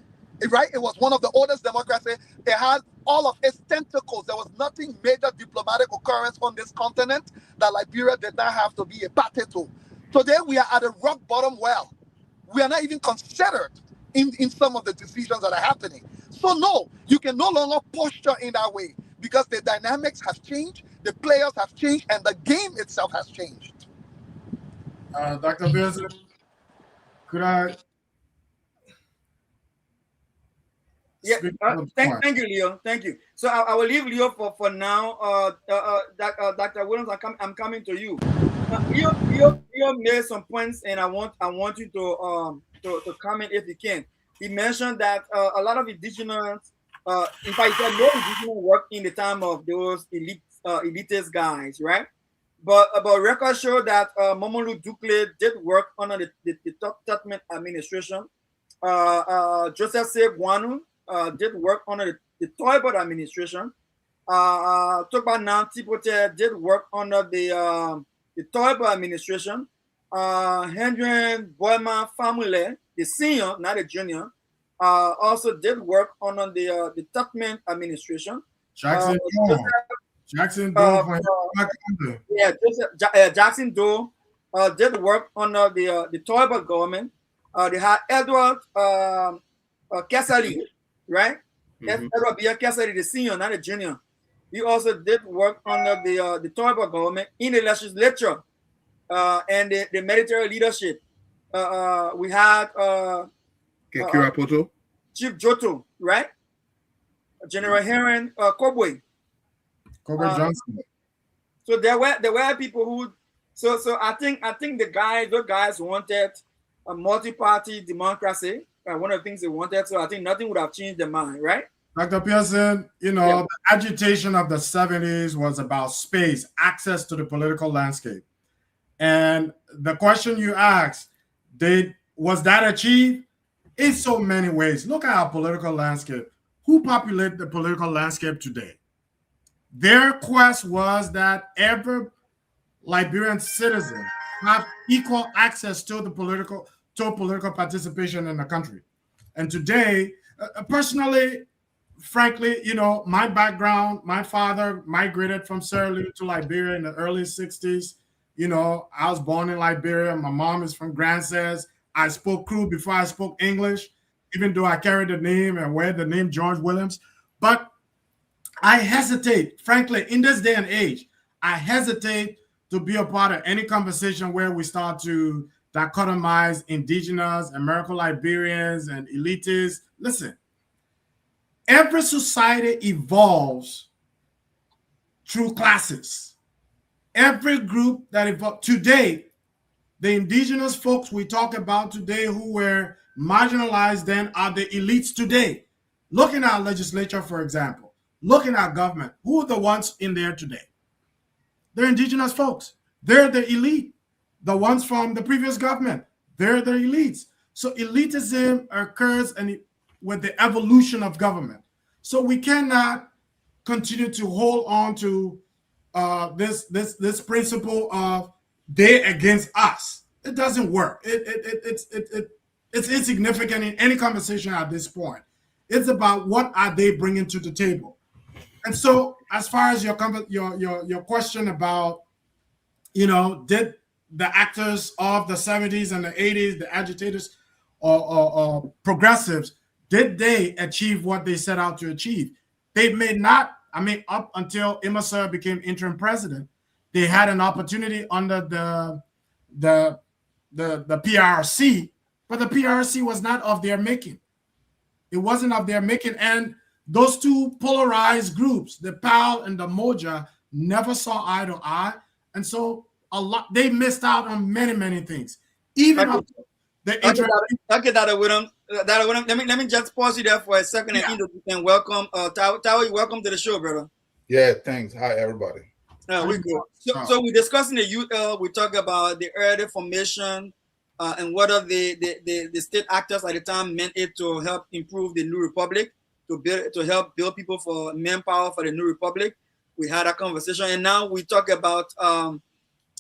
Right? It was one of the oldest democracies. It had all of its tentacles. There was nothing major diplomatic occurrence on this continent that Liberia did not have to be a party to. Today, we are at a rock bottom well. We are not even considered in some of the decisions that are happening. So no, you can no longer posture in that way because the dynamics have changed, the players have changed, and the game itself has changed. Dr. Pearson, could I? Yeah, thank you, Leo. Thank you. So I will leave Leo for now. Dr. Williams, I'm coming to you. Leo made some points, and I want you to comment if you can. He mentioned that a lot of indigenous, in fact, he said no indigenous work in the time of those elitist guys, right? But records show that Momolu Dukle did work under the Tubman administration. Joseph Seguanu did work under the Toibot administration. Tokba Nanti Pote did work under the Toibot administration. Henry Boyman family, the senior, not the junior, also did work under the Tubman administration. Jackson Doe. Jackson Doe did work under the Toibot government. They had Edward Kesali, right? Mm-hmm. Edward B. Kesali, the senior, not the junior. He also did work under the Toibot government in the legislature and the military leadership. We had Chief Joto, right? General Heron Kobwe. Johnson. So there were people who so I think those guys wanted a multi-party democracy. One of the things they wanted, so I think nothing would have changed their mind, right? Dr. Pearson, the agitation of the 70s was about space, access to the political landscape. And the question you asked, was that achieved? In so many ways. Look at our political landscape. Who populate the political landscape today? Their quest was that every Liberian citizen have equal access to the political participation in the country. And today, personally, frankly, my background, my father migrated from Sierra Leone to Liberia in the early 60s. I was born in Liberia. My mom is from Grand Says. I spoke Crew before I spoke English, even though I carry the name and wear the name George Williams. But I hesitate, frankly, in this day and age, I hesitate to be a part of any conversation where we start to dichotomize indigenous, American Liberians, and elitists. Listen, every society evolves through classes. Every group that evolved today, the indigenous folks we talk about today who were marginalized then are the elites today. Looking at our legislature, for example, looking at government, who are the ones in there today? They're indigenous folks. They're the elite. The ones from the previous government, they're the elites. So elitism occurs with the evolution of government. So we cannot continue to hold on to this principle of they against us. It doesn't work. It's insignificant in any conversation at this point. It's about what are they bringing to the table. And so, as far as your question about, did the actors of the 70s and the 80s, the agitators or progressives, did they achieve what they set out to achieve? They may not. I mean, up until Emerson became interim president, they had an opportunity under the PRC, but the PRC was not of their making. It wasn't of their making. And those two polarized groups, the PAL and the Moja, never saw eye to eye. And so they missed out on many things. Even Okay, Dr. Williams. Let me just pause you there for a second and you can welcome Tawi, welcome to the show, brother. Yeah, thanks. Hi, everybody. We good. So we're discussing the UL. We talk about the early formation and what are the state actors at the time meant it to help improve the new republic, to help build people for manpower for the new republic. We had a conversation, and now we talk about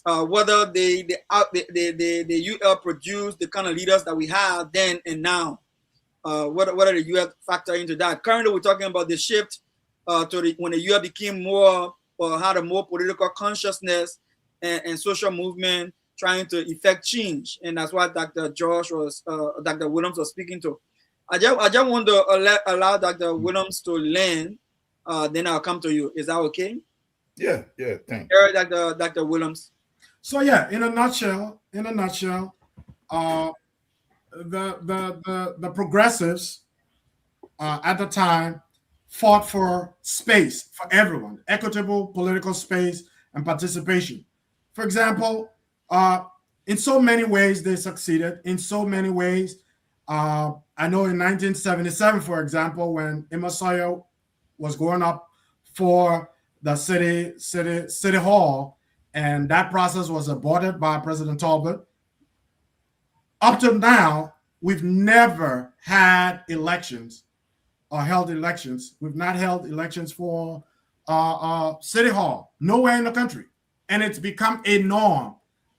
whether the UL produced the kind of leaders that we have then and now. What are the UL factor into that? Currently, we're talking about the shift when the UL became more or had a more political consciousness and social movement trying to effect change, and that's what Dr. Williams was speaking to. I just want to allow Dr. Williams to land. Then I'll come to you. Is that okay? Yeah, thanks. Dr. Williams. So yeah, in a nutshell, the progressives at the time fought for space for everyone, equitable political space and participation. For example, in so many ways they succeeded. In so many ways, I know in 1977, for example, when Emerson was going up for the city hall, and that process was aborted by President Talbot. Up to now, we've never had elections or held elections. We've not held elections for City Hall, nowhere in the country. And it's become a norm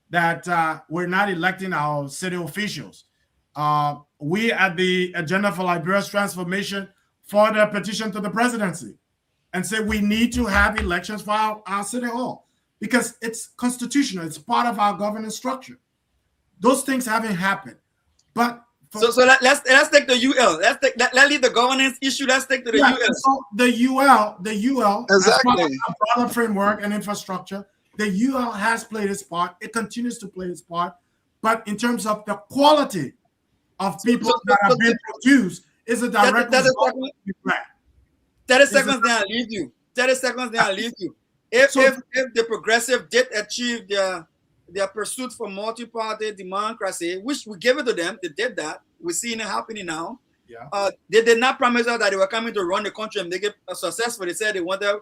that we're not electing our city officials. We at the Agenda for Liberia's Transformation filed a petition to the presidency and said we need to have elections for our City Hall because it's constitutional. It's part of our governance structure. Those things haven't happened. But so let's take the UL. Let's leave the governance issue. Let's take to the UL. So the UL, exactly, as part of our broader framework and infrastructure, the UL has played its part. It continues to play its part. But in terms of the quality of people that have been produced, is a direct result. 30 seconds, then I'll leave you. 30 seconds, then I'll leave you. If the progressive did achieve their pursuit for multi-party democracy, which we gave it to them, they did that. We're seeing it happening now. Yeah. They did not promise us that they were coming to run the country and make it successful. They said they wanted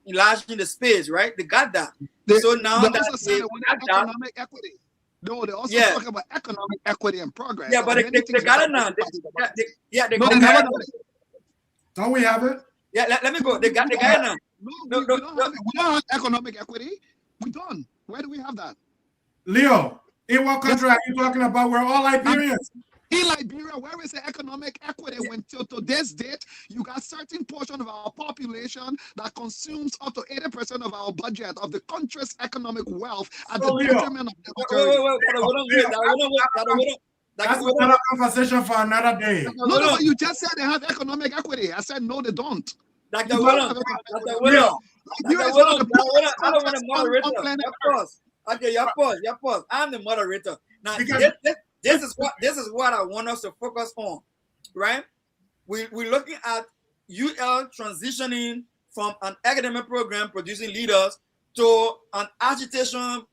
enlarging the space, right? They got that. So now they that also said they wanted economic equity. No, they also talk about economic equity and progress. Yeah, but they got it now. They got it. Don't we have it? Yeah, let me go. They got it now. No, we don't have economic equity. We don't. Where do we have that? Leo, in what country are you talking about? We're all Liberians. In Liberia, where is the economic equity when till to this date, you got certain portion of our population that consumes up to 80% of our budget of the country's economic wealth at the detriment of the That's another conversation for another day. No, but you just said they have economic equity. I said no, they don't. Dr. You don't Williams, have economic Dr. equity. Williams, Liberia Dr. is one of Williams, the poorest I don't want countries a moderator. on planet Your Earth. pause. Okay, your pause. I'm the moderator. Now, Because- this is what I want us to focus on, right? We're looking at UL transitioning from an academic program producing leaders to an agitation,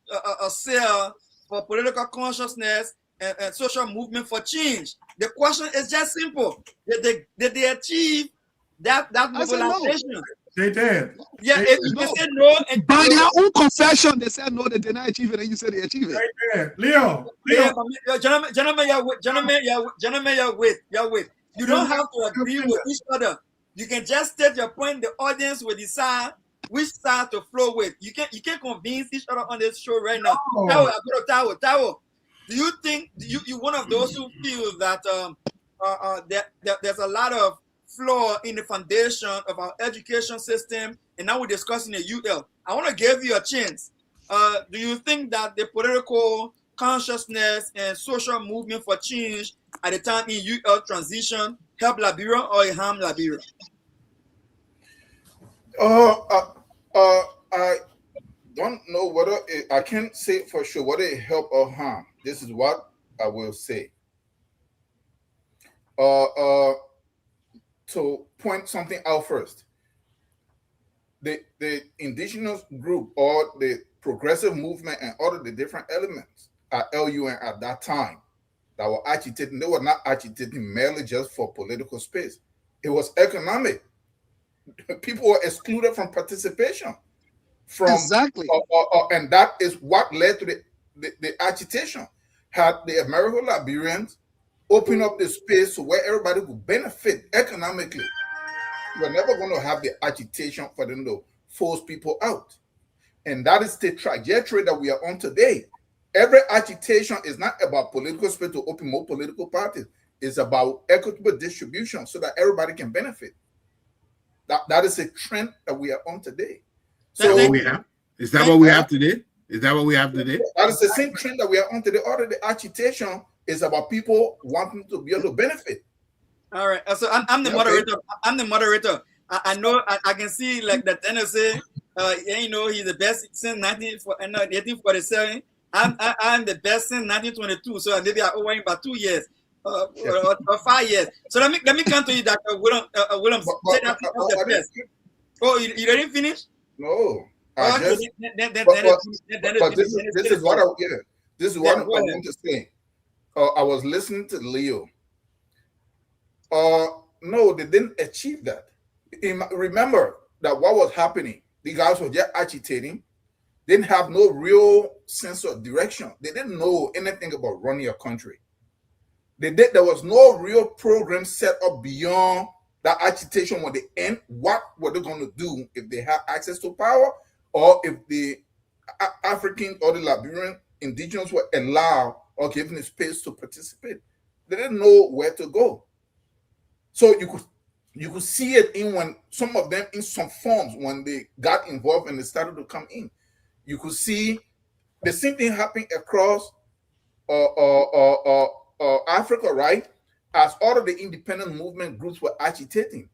a cell for political consciousness and social movement for change. The question is just simple: Did they achieve that I said no. mobilization? They did. Yeah, They if you No. said no, and By their own confession, they said no, they did not achieve it, and you said they achieved it. They did. Leo, yeah, but gentlemen, you're with. You don't have to agree with each other. You can just state your point. The audience will decide which side to flow with. You can't convince each other on this show right now. No. Tawo, do you think you one of those who feel that there's a lot of flaw in the foundation of our education system, and now we're discussing the UL? I want to give you a chance. Do you think that the political consciousness and social movement for change at the time in UL transition help Liberia or it harm Liberia? I don't know whether I can't say for sure whether it help or harm. This is what I will say. To point something out first, the indigenous group or the progressive movement and all of the different elements at LUN at that time that were agitating, they were not agitating merely just for political space. It was economic. People were excluded from participation. Exactly. And that is what led to the agitation. Had the American Liberians open up the space to where everybody could benefit economically, we're never going to have the agitation for them to force people out. And that is the trajectory that we are on today. Every agitation is not about political space to open more political parties. It's about equitable distribution so that everybody can benefit. That is a trend that we are on today. So is that what we have today? Is that what we have today? That is the same trend that we are on today. All the agitation is about people wanting to be able to benefit. All right. So I'm the moderator. I'm the moderator. I know I can see like the tendency. He's the best since 1847. I'm the best since 1922. So maybe I owe him about 2 years or 5 years. So let me come to you, Dr. Williams. Oh, you didn't finish? No. This is what I want to say. I was listening to Leo. No, they didn't achieve that. Remember that what was happening, the guys were just agitating, didn't have no real sense of direction. They didn't know anything about running a country. There was no real program set up beyond that agitation when they end. What were they going to do if they have access to power, or if the African or the Liberian indigenous were allowed or given a space to participate? They didn't know where to go. So you could see it in when some of them in some forms when they got involved and they started to come in. You could see the same thing happening across Africa, right? As all of the independent movement groups were agitating.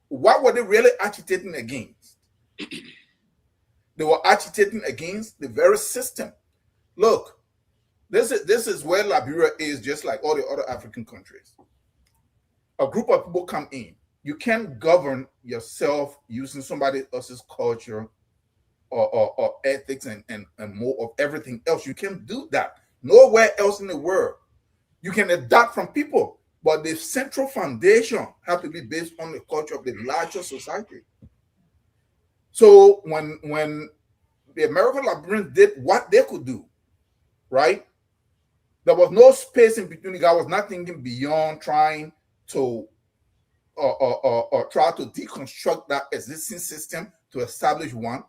What were they really agitating against? They were agitating against the very system. Look, this is where Liberia is, just like all the other African countries. A group of people come in. You can't govern yourself using somebody else's culture or ethics and more of everything else. You can't do that. Nowhere else in the world. You can adapt from people, but the central foundation has to be based on the culture of the larger society. So when the American Liberians did what they could do, right? There was no space in between. The guy was not thinking beyond trying to try to deconstruct that existing system to establish one.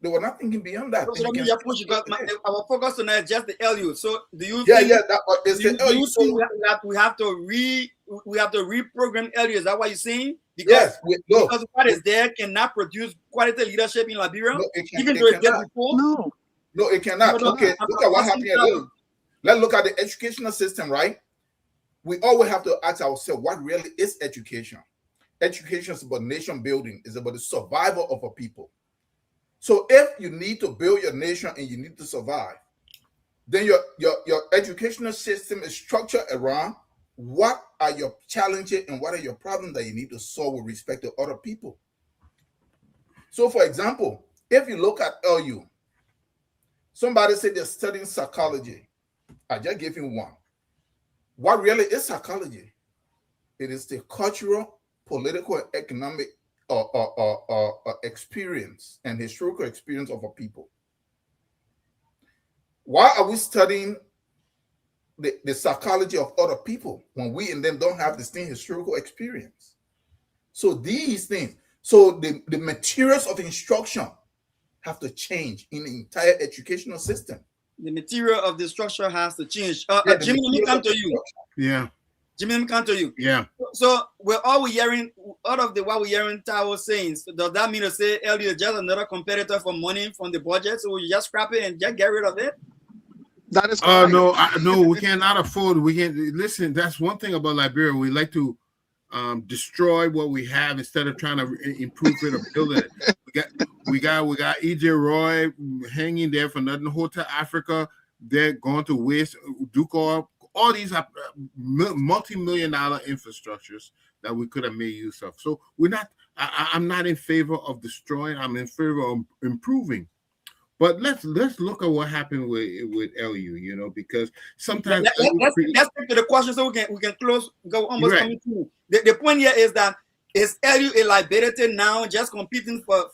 They were not thinking beyond that. So our focus tonight is just the LU. So do you think that we have to reprogram LU? Is that what you're saying? Because what is there cannot produce quality leadership in Liberia, even though it's there before. No, it cannot. Okay, look at what happened at LU. Let's look at the educational system, right? We always have to ask ourselves, what really is education? Education is about nation building, it's about the survival of a people. So if you need to build your nation and you need to survive, then your educational system is structured around what are your challenges and what are your problems that you need to solve with respect to other people. So for example, if you look at LU, somebody said they're studying psychology. I just gave him one. What really is psychology? It is the cultural, political, and economic experience and historical experience of a people. Why are we studying the psychology of other people when we and them don't have the same historical experience? So these things, so the materials of instruction have to change in the entire educational system. The material of the structure has to change. Yeah, Jimmy, let me come to you. Yeah. Jimmy, let me come to you. Yeah. So we're hearing, out of what we're hearing Tao saying, so does that mean to say LU is just another competitor for money from the budget? So we just scrap it and just get rid of it? That is correct. No, we cannot afford. We can't listen. That's one thing about Liberia. We like to destroy what we have instead of trying to improve it or build it. We got EJ Roy hanging there for nothing. Hotel Africa, they're going to waste. Duke, all these are multi-million-dollar infrastructures that we could have made use of. So we're not. I'm not in favor of destroying. I'm in favor of improving. But let's look at what happened with LU, you know, because sometimes let's take to the question so we can close, go almost right. Coming to the point here is that is LU a liability now, just competing for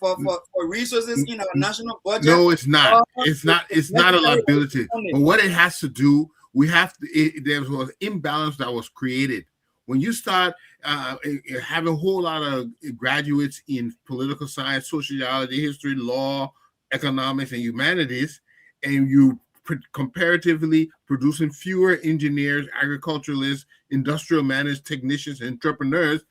resources in our national budget? No, it's not. It's not a liability. But what it has to do, there was imbalance that was created. When you start having a whole lot of graduates in political science, sociology, history, law, economics, and humanities, and you comparatively producing fewer engineers, agriculturalists, industrial managers, technicians, entrepreneurs,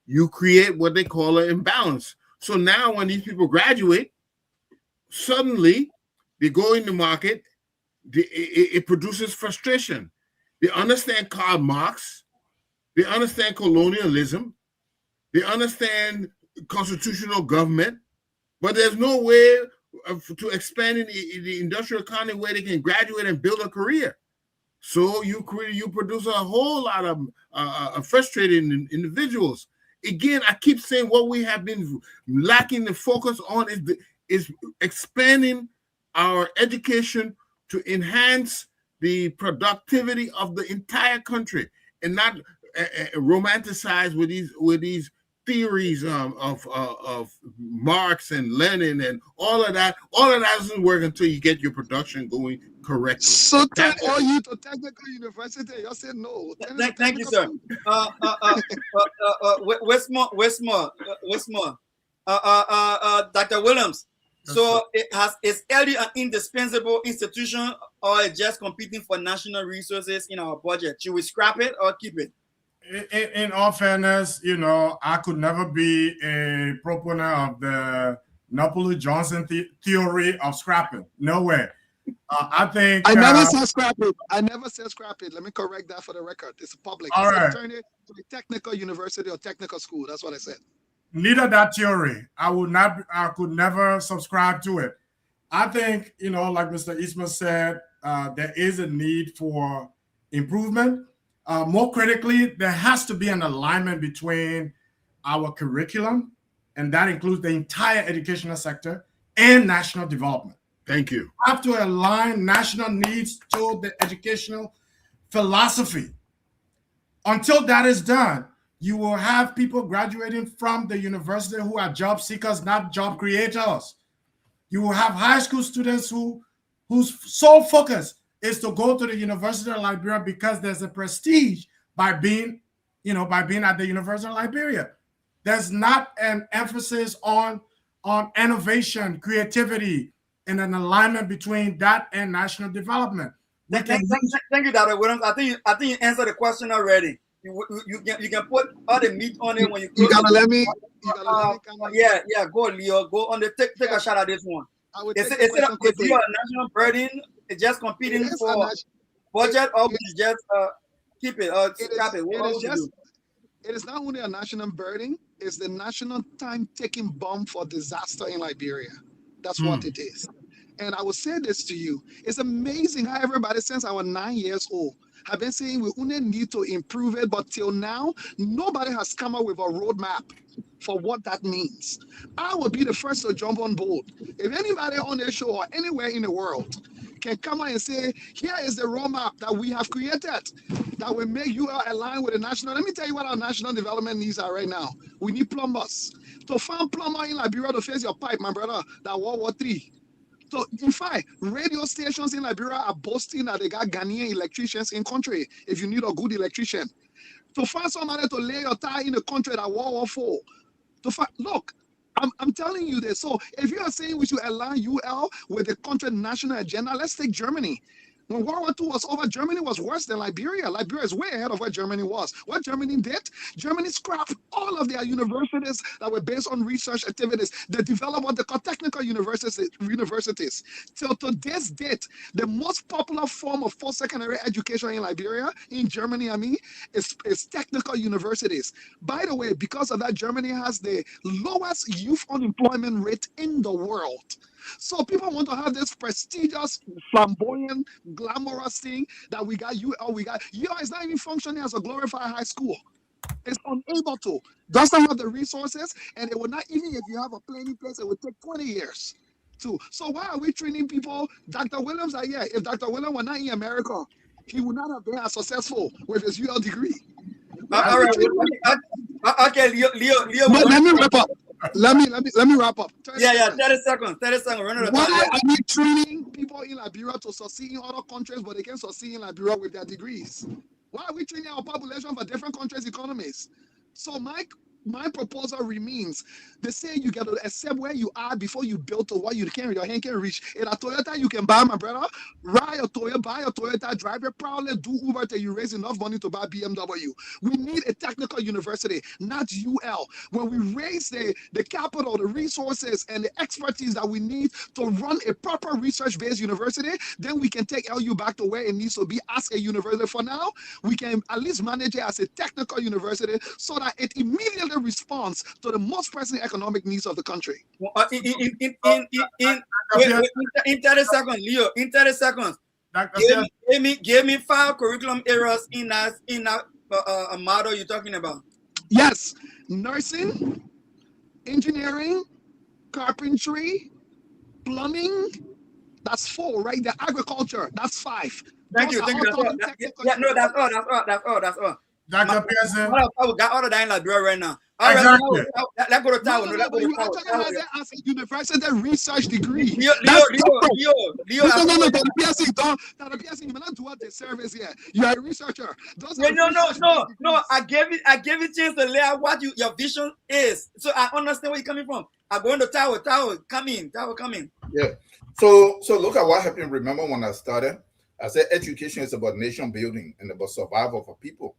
you create what they call an imbalance. So now when these people graduate, suddenly they go in the market, it produces frustration. They understand Karl Marx, they understand colonialism, they understand constitutional government, but there's no way to expand in the industrial economy where they can graduate and build a career. So you produce a whole lot of frustrated individuals. Again, I keep saying what we have been lacking the focus on is expanding our education to enhance the productivity of the entire country and not romanticize with these theories of Marx and Lenin and all of that doesn't work until you get your production going correctly. So turn all you to technical university. You said no. Thank you, sir. Westmore. Dr. Williams. So is LU an indispensable institution, or is just competing for national resources in our budget? Should we scrap it or keep it? In all fairness, you know, I could never be a proponent of the Napoli-Johnson theory of scrapping. No way. I think I never said scrap it. I never said scrap it. Let me correct that for the record. It's public. All right. Turn it to a technical university or technical school. That's what I said. Neither that theory. I could never subscribe to it. I think, you know, like Mr. Eastman said, there is a need for improvement. More critically, there has to be an alignment between our curriculum, and that includes the entire educational sector, and national development. Thank you. We have to align national needs to the educational philosophy. Until that is done, you will have people graduating from the university who are job seekers, not job creators. You will have high school students whose sole focus is to go to the University of Liberia because there's a prestige by being at the University of Liberia. There's not an emphasis on innovation, creativity, and an alignment between that and national development. Thank you, Dr. Williams. I think you answered the question already. You can put all the meat on it when you. You gotta let me. Yeah. Go, Leo. Go on the take a shot at this one. Is it a national burden? It's just competing for budget or we just keep it or It is, scrap it? What it is would you just, do? it is not only a national burden, it's the national time-taking bomb for disaster in Liberia. That's what it is. And I will say this to you. It's amazing how everybody, since I was 9 years old, have been saying we only need to improve it, but till now, nobody has come up with a roadmap for what that means. I will be the first to jump on board. If anybody on this show or anywhere in the world can come out and say, here is the roadmap that we have created that will make you align with the national. Let me tell you what our national development needs are right now. We need plumbers. To find plumber in Liberia to fix your pipe, my brother, that World War III. So, in fact, radio stations in Liberia are boasting that they got Ghanaian electricians in country if you need a good electrician. To find somebody to lay your tie in the country that World War IV. To find, look, I'm telling you this. So, if you are saying we should align UL with the country national agenda, let's take Germany. When World War II was over, Germany was worse than Liberia. Liberia is way ahead of where Germany was. What Germany did, Germany scrapped all of their universities that were based on research activities. They developed what they call technical universities. Till to this date, the most popular form of post-secondary education in Liberia, in Germany, is technical universities. By the way, because of that, Germany has the lowest youth unemployment rate in the world. So people want to have this prestigious, flamboyant, glamorous thing that we got UL. UL is not even functioning as a glorified high school. It's unable to. Doesn't have the resources, and it will not, even if you have a planning place, it would take 20 years. So why are we training people? Dr. Williams, if Dr. Williams were not in America, he would not have been as successful with his UL degree. All right. Okay, Leo. Let me wrap up. Let me wrap up. 30 seconds. 30 seconds. Run out of time. Why are we training people in Liberia to succeed in other countries, but they can succeed in Liberia with their degrees? Why are we training our population for different countries' economies? So my proposal remains. They say you got to accept where you are before you build to what your hand can reach. In a Toyota, you can buy, my brother, ride a Toyota, buy a Toyota, drive it proudly, do Uber till you raise enough money to buy BMW. We need a technical university, not UL. When we raise the capital, the resources, and the expertise that we need to run a proper research-based university, then we can take LU back to where it needs to be as a university. For now, we can at least manage it as a technical university so that it immediately responds to the most pressing economic needs of the country. In 30 seconds, Leo. In 30 seconds, give me 5 curriculum areas in that model you're talking about. Yes, nursing, engineering, carpentry, plumbing. That's 4, right? The agriculture. That's 5. Thank you. That's all. Dr. Pearson. I got all of that in Liberia right now. All exactly. Right, let's go to tower. You are talking about that as a university research degree. Leo. No, Dr. Pearson, you may not do what the service here. You are a researcher. No. I gave you chance to lay out what your vision is, so I understand where you're coming from. I'm going to tower. Come in. Yeah. So look at what happened. Remember when I started? I said education is about nation building and about survival for people.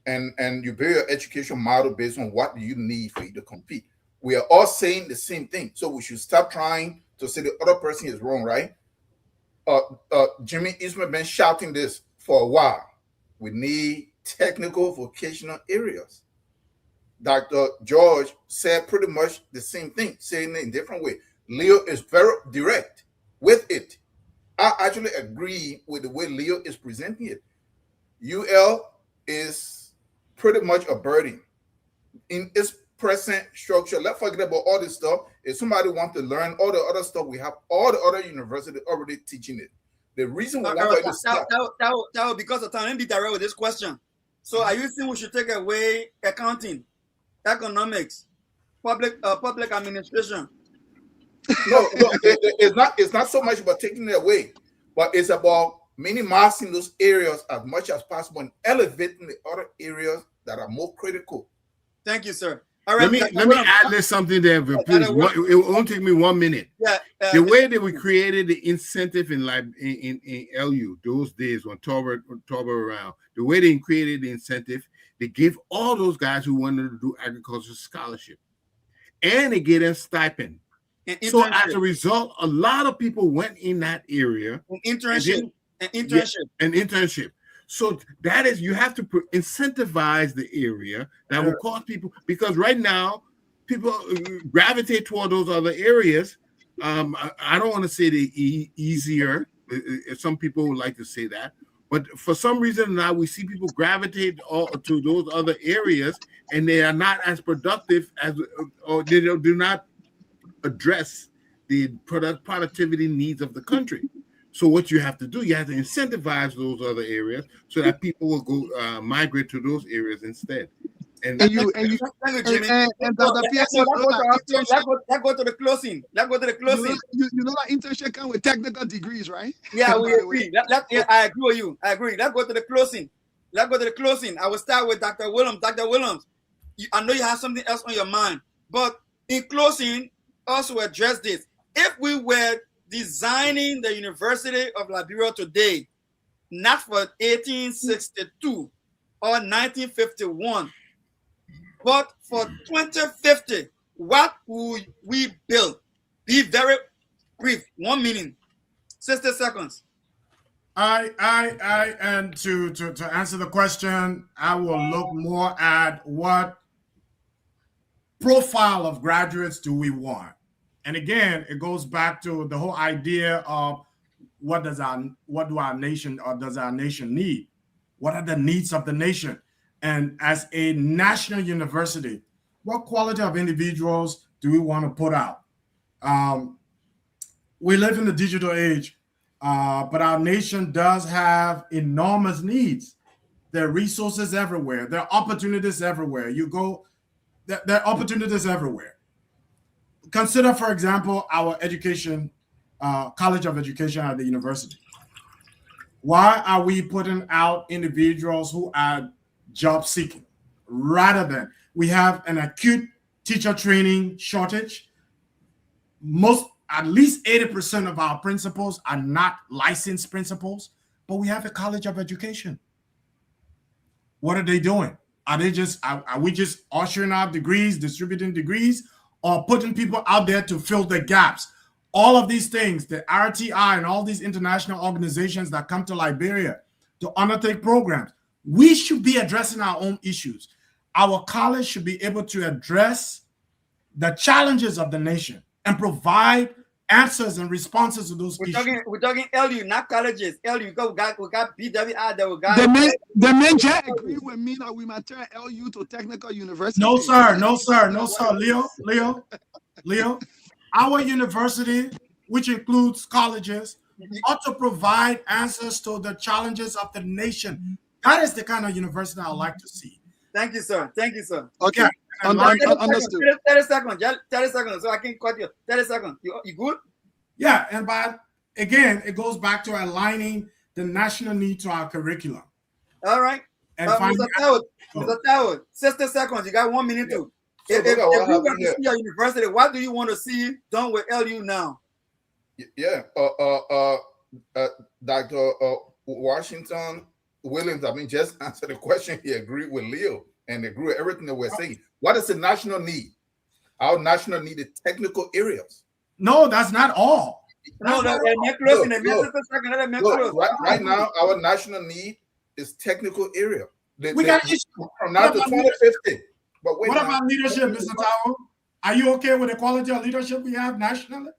And you build your education model based on what you need for you to compete. We are all saying the same thing. So we should stop trying to say the other person is wrong, right? Jimmy Eastman been shouting this for a while. We need technical vocational areas. Dr. George said pretty much the same thing, saying it in a different way. Leo is very direct with it. I actually agree with the way Leo is presenting it. UL is pretty much a burden in its present structure. Let's forget about all this stuff. If somebody wants to learn all the other stuff, we have all the other universities already teaching it. The reason we want to stop because of time, let me be direct with this question. So are you saying we should take away accounting, economics, public administration? No, it's not so much about taking it away, but it's about minimizing those areas as much as possible and elevating the other areas that are more critical. Thank you, sir. All right, let me add this something there, please. It won't take me 1 minute. The way that we created the incentive in LU those days when Torber around, the way they created the incentive, they gave all those guys who wanted to do agriculture scholarship, and they gave them stipend. So as a result, a lot of people went in that area. Internship. An internship. An internship. So that is, you have to incentivize the area that will cause people, because right now people gravitate toward those other areas. I don't want to say the easier. Some people would like to say that, but for some reason now we see people gravitate to those other areas, and they are not as productive as, or they do not address the productivity needs of the country. So what you have to do, you have to incentivize those other areas so that people will go migrate to those areas instead. And Jimmy. Dr. Pearson, Let's go to the closing. You know that internship come with technical degrees, right? Yeah, we agree. I agree with you. I agree. Let's go to the closing. I will start with Dr. Williams. Dr. Williams, I know you have something else on your mind, but in closing, also address this. If we were designing the University of Liberia today, not for 1862 or 1951, but for 2050, what would we build? Be very brief. 1 minute, 60 seconds. And to answer the question, I will look more at what profile of graduates do we want. And again, it goes back to the whole idea of what does our nation need? What are the needs of the nation? And as a national university, what quality of individuals do we want to put out? We live in the digital age, but our nation does have enormous needs. There are resources everywhere. There are opportunities everywhere. You go, there are opportunities everywhere. Consider, for example, our education, College of Education at the university. Why are we putting out individuals who are job seeking rather than we have an acute teacher training shortage? At least 80% of our principals are not licensed principals, but we have a College of Education. What are they doing? Are we just ushering out degrees, distributing degrees, or putting people out there to fill the gaps? All of these things, the RTI and all these international organizations that come to Liberia to undertake programs, we should be addressing our own issues. Our college should be able to address the challenges of the nation and provide answers and responses to those issues. We're talking LU, not colleges. LU, we got BWI there. The men just agree with me that we might turn LU to technical university. No, sir. Leo, our university, which includes colleges, ought to provide answers to the challenges of the nation. That is the kind of university I would like to see. Thank you, sir. Okay. Understood. 30 seconds. 30 seconds. So I can cut you. 30 seconds. You good? Yeah, and but again, it goes back to aligning the national need to our curriculum. All right. And Mr. Tao, 60 seconds. You got 1 minute to. If you want to see your university, what do you want to see done with LU now? Yeah. Dr. Washington Williams, just answered the question. He agreed with Leo and agreed with everything that we're saying. What is the national need? Our national need is technical areas. No, that's not all. Right now, our national need is technical area. We got issues from now to 2050. But what about leadership, Mr. Tao? Are you okay with the quality of leadership we have nationally?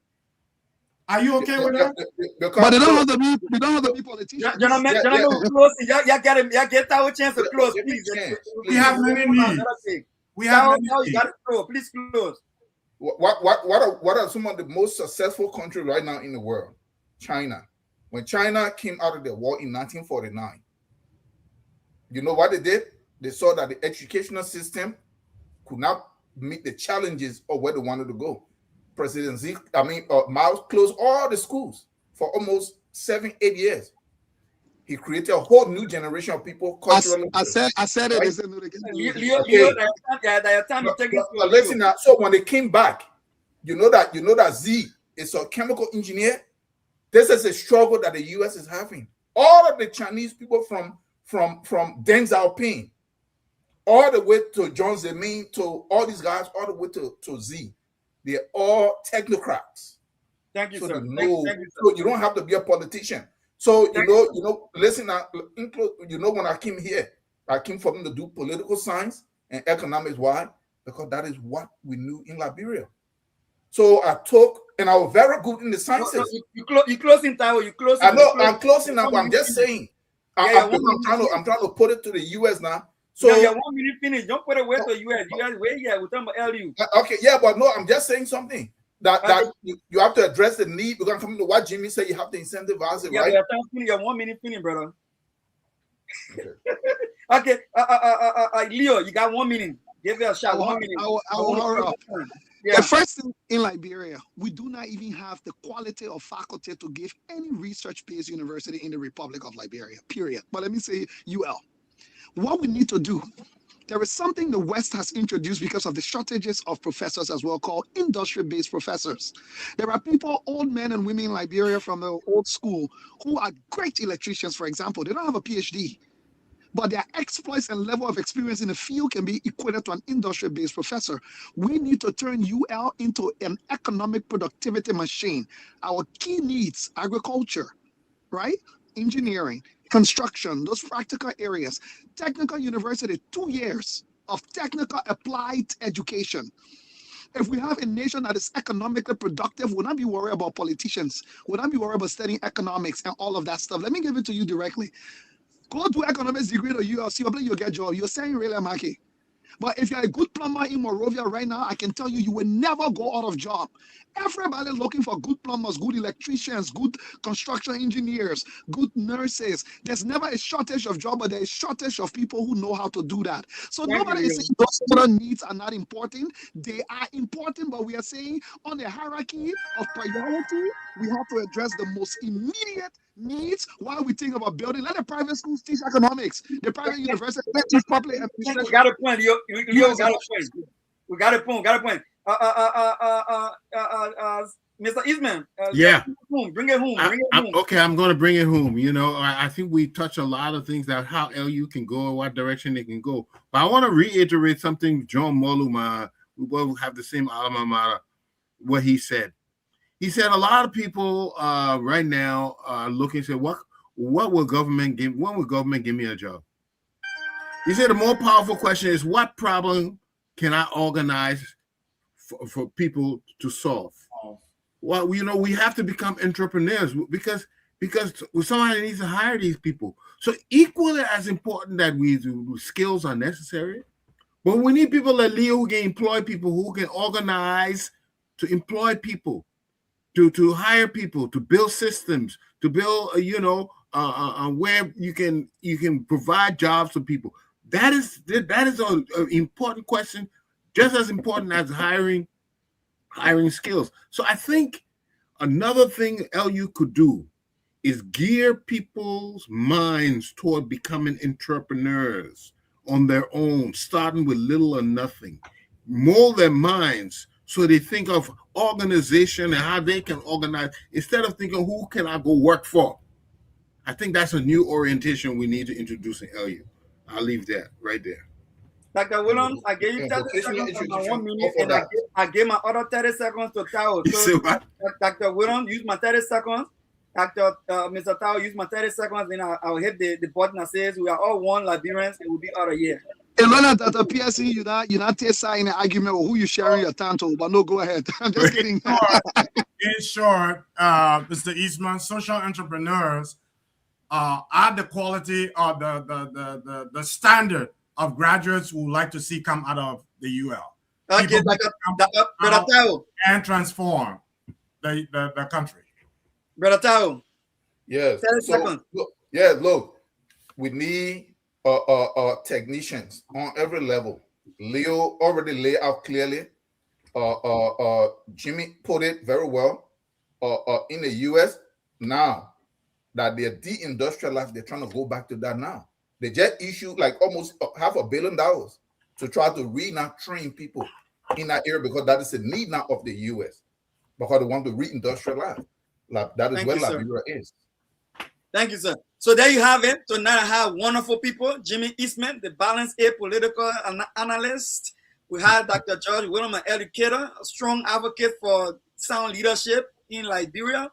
Are you okay with that? But they don't have the people politicians. Gentlemen, close. Y'all get our chance to close, please. We have many needs. We have many needs. You got to close. Please close. What are some of the most successful countries right now in the world? China. When China came out of the war in 1949, you know what they did? They saw that the educational system could not meet the challenges of where they wanted to go. President Mao closed all the schools for almost 7-8 years. He created a whole new generation of people. I said it. Listen now. So when they came back, you know that Z is a chemical engineer. This is a struggle that the U.S. is having. All of the Chinese people from Deng Xiaoping, all the way to John Zemin, to all these guys, all the way to Z, they're all technocrats. Thank you, so sir. So you don't have to be a politician. So listen. When I came here, I came from to do political science and economics. Why? Because that is what we knew in Liberia. So I took, and I was very good in the sciences. You closing, Tao. You closing. I know I'm closing now, but I'm just saying. I'm trying to put it to the US now. So yeah, 1 minute finish. Don't put it away to US. US, where we're talking about LU. Okay, yeah, but no, I'm just saying something that you have to address the need. We're gonna come to what Jimmy said. You have to incentivize it, right? Yeah, 1 minute finish, brother. Okay. Leo, you got 1 minute. Give it a shot. 1 minute. I will hurry up. Yeah. The first thing in Liberia, we do not even have the quality of faculty to give any research-based university in the Republic of Liberia, period. But let me say UL. What we need to do, there is something the West has introduced because of the shortages of professors as well, called industry-based professors. There are people, old men and women in Liberia from the old school, who are great electricians, for example. They don't have a PhD, but their exploits and level of experience in the field can be equated to an industry-based professor. We need to turn UL into an economic productivity machine. Our key needs, agriculture, right? Engineering, construction, those practical areas. Technical university, 2 years of technical applied education. If we have a nation that is economically productive, we'll not be worried about politicians. We'll not be worried about studying economics and all of that stuff. Let me give it to you directly. Go do economics degree to ULC, probably you'll get a job. You're saying really, Maki. But if you're a good plumber in Monrovia right now, I can tell you, you will never go out of job. Everybody looking for good plumbers, good electricians, good construction engineers, good nurses. There's never a shortage of job, but there's a shortage of people who know how to do that. So nobody is saying those other needs are not important. They are important, but we are saying on the hierarchy of priority, we have to address the most immediate needs while we think about building. Let the private schools teach economics. The private university teach public administration. We got a point, Leo got a point. We got a point. Mr. Eastman. Yeah. Bring it home. Okay, I'm going to bring it home. I think we touch a lot of things that how LU can go and what direction they can go. But I want to reiterate something John Moluma, we both have the same alma mater, what he said. He said a lot of people right now are looking and say, what will government give? When will government give me a job? He said the more powerful question is, what problem can I organize for people to solve? Well, we have to become entrepreneurs because somebody needs to hire these people. So equally as important that we do, skills are necessary, but we need people like Leo who can employ people, who can organize to employ people. To hire people, to build systems, to build, where you can provide jobs for people. That is an important question, just as important as hiring skills. So I think another thing LU could do is gear people's minds toward becoming entrepreneurs on their own, starting with little or nothing. Mold their minds so they think of organization and how they can organize instead of thinking, who can I go work for? I think that's a new orientation we need to introduce in LU. I'll leave that right there. Dr. Williams, I gave you 30 seconds for my 1 minute, and I gave my other 30 seconds to Tao. So Dr. Williams, use my 30 seconds. Mr. Tao, use my 30 seconds, then I'll hit the button that says we are all one Liberians, it will be out of here. You learn that at PSC, you're not taking an argument with who you're sharing your time to, but no, go ahead. I'm just kidding. In short, Mr. Eastman, social entrepreneurs are the quality or the standard of graduates who like to see come out of the UL. Okay, Brother Tao. And transform the country. Brother Tao. Yes. 30 seconds. Look, we need technicians on every level. Leo already laid out clearly. Jimmy put it very well. In the US now that they're deindustrialized, they're trying to go back to that now. They just issued like almost $500 million to try to train people in that area because that is the need now of the US because they want to reindustrialize. Like that is where Liberia is. Thank you, sir. So there you have it. Tonight I have wonderful people. Jimmy Eastman, the Balance A political analyst. We had Dr. George William, an educator, a strong advocate for sound leadership in Liberia.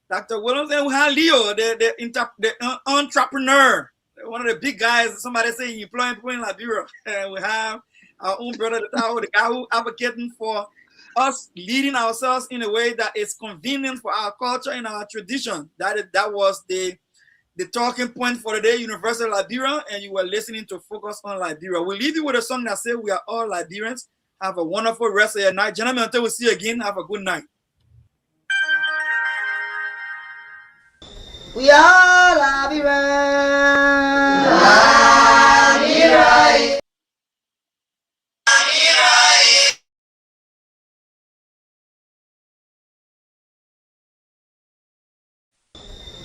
Dr. Williams, and we have Leo, the entrepreneur, one of the big guys. Somebody saying employing people in Liberia. We have our own brother, the guy who advocating for us leading ourselves in a way that is convenient for our culture and our tradition. That was the talking point for the day, Universal Liberia, and you were listening to Focus on Liberia. We'll leave you with a song that says we are all Liberians. Have a wonderful rest of your night. Gentlemen, until we see you again, have a good night. We are Liberians. Liberia.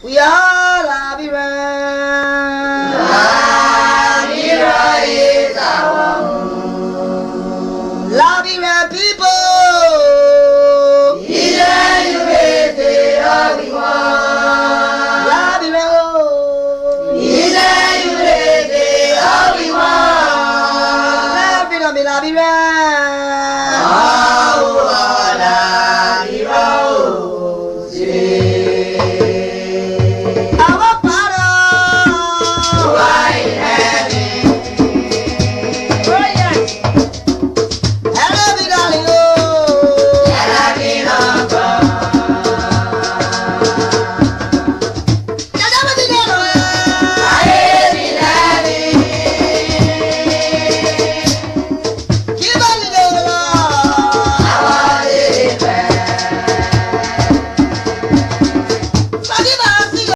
We are Liberians.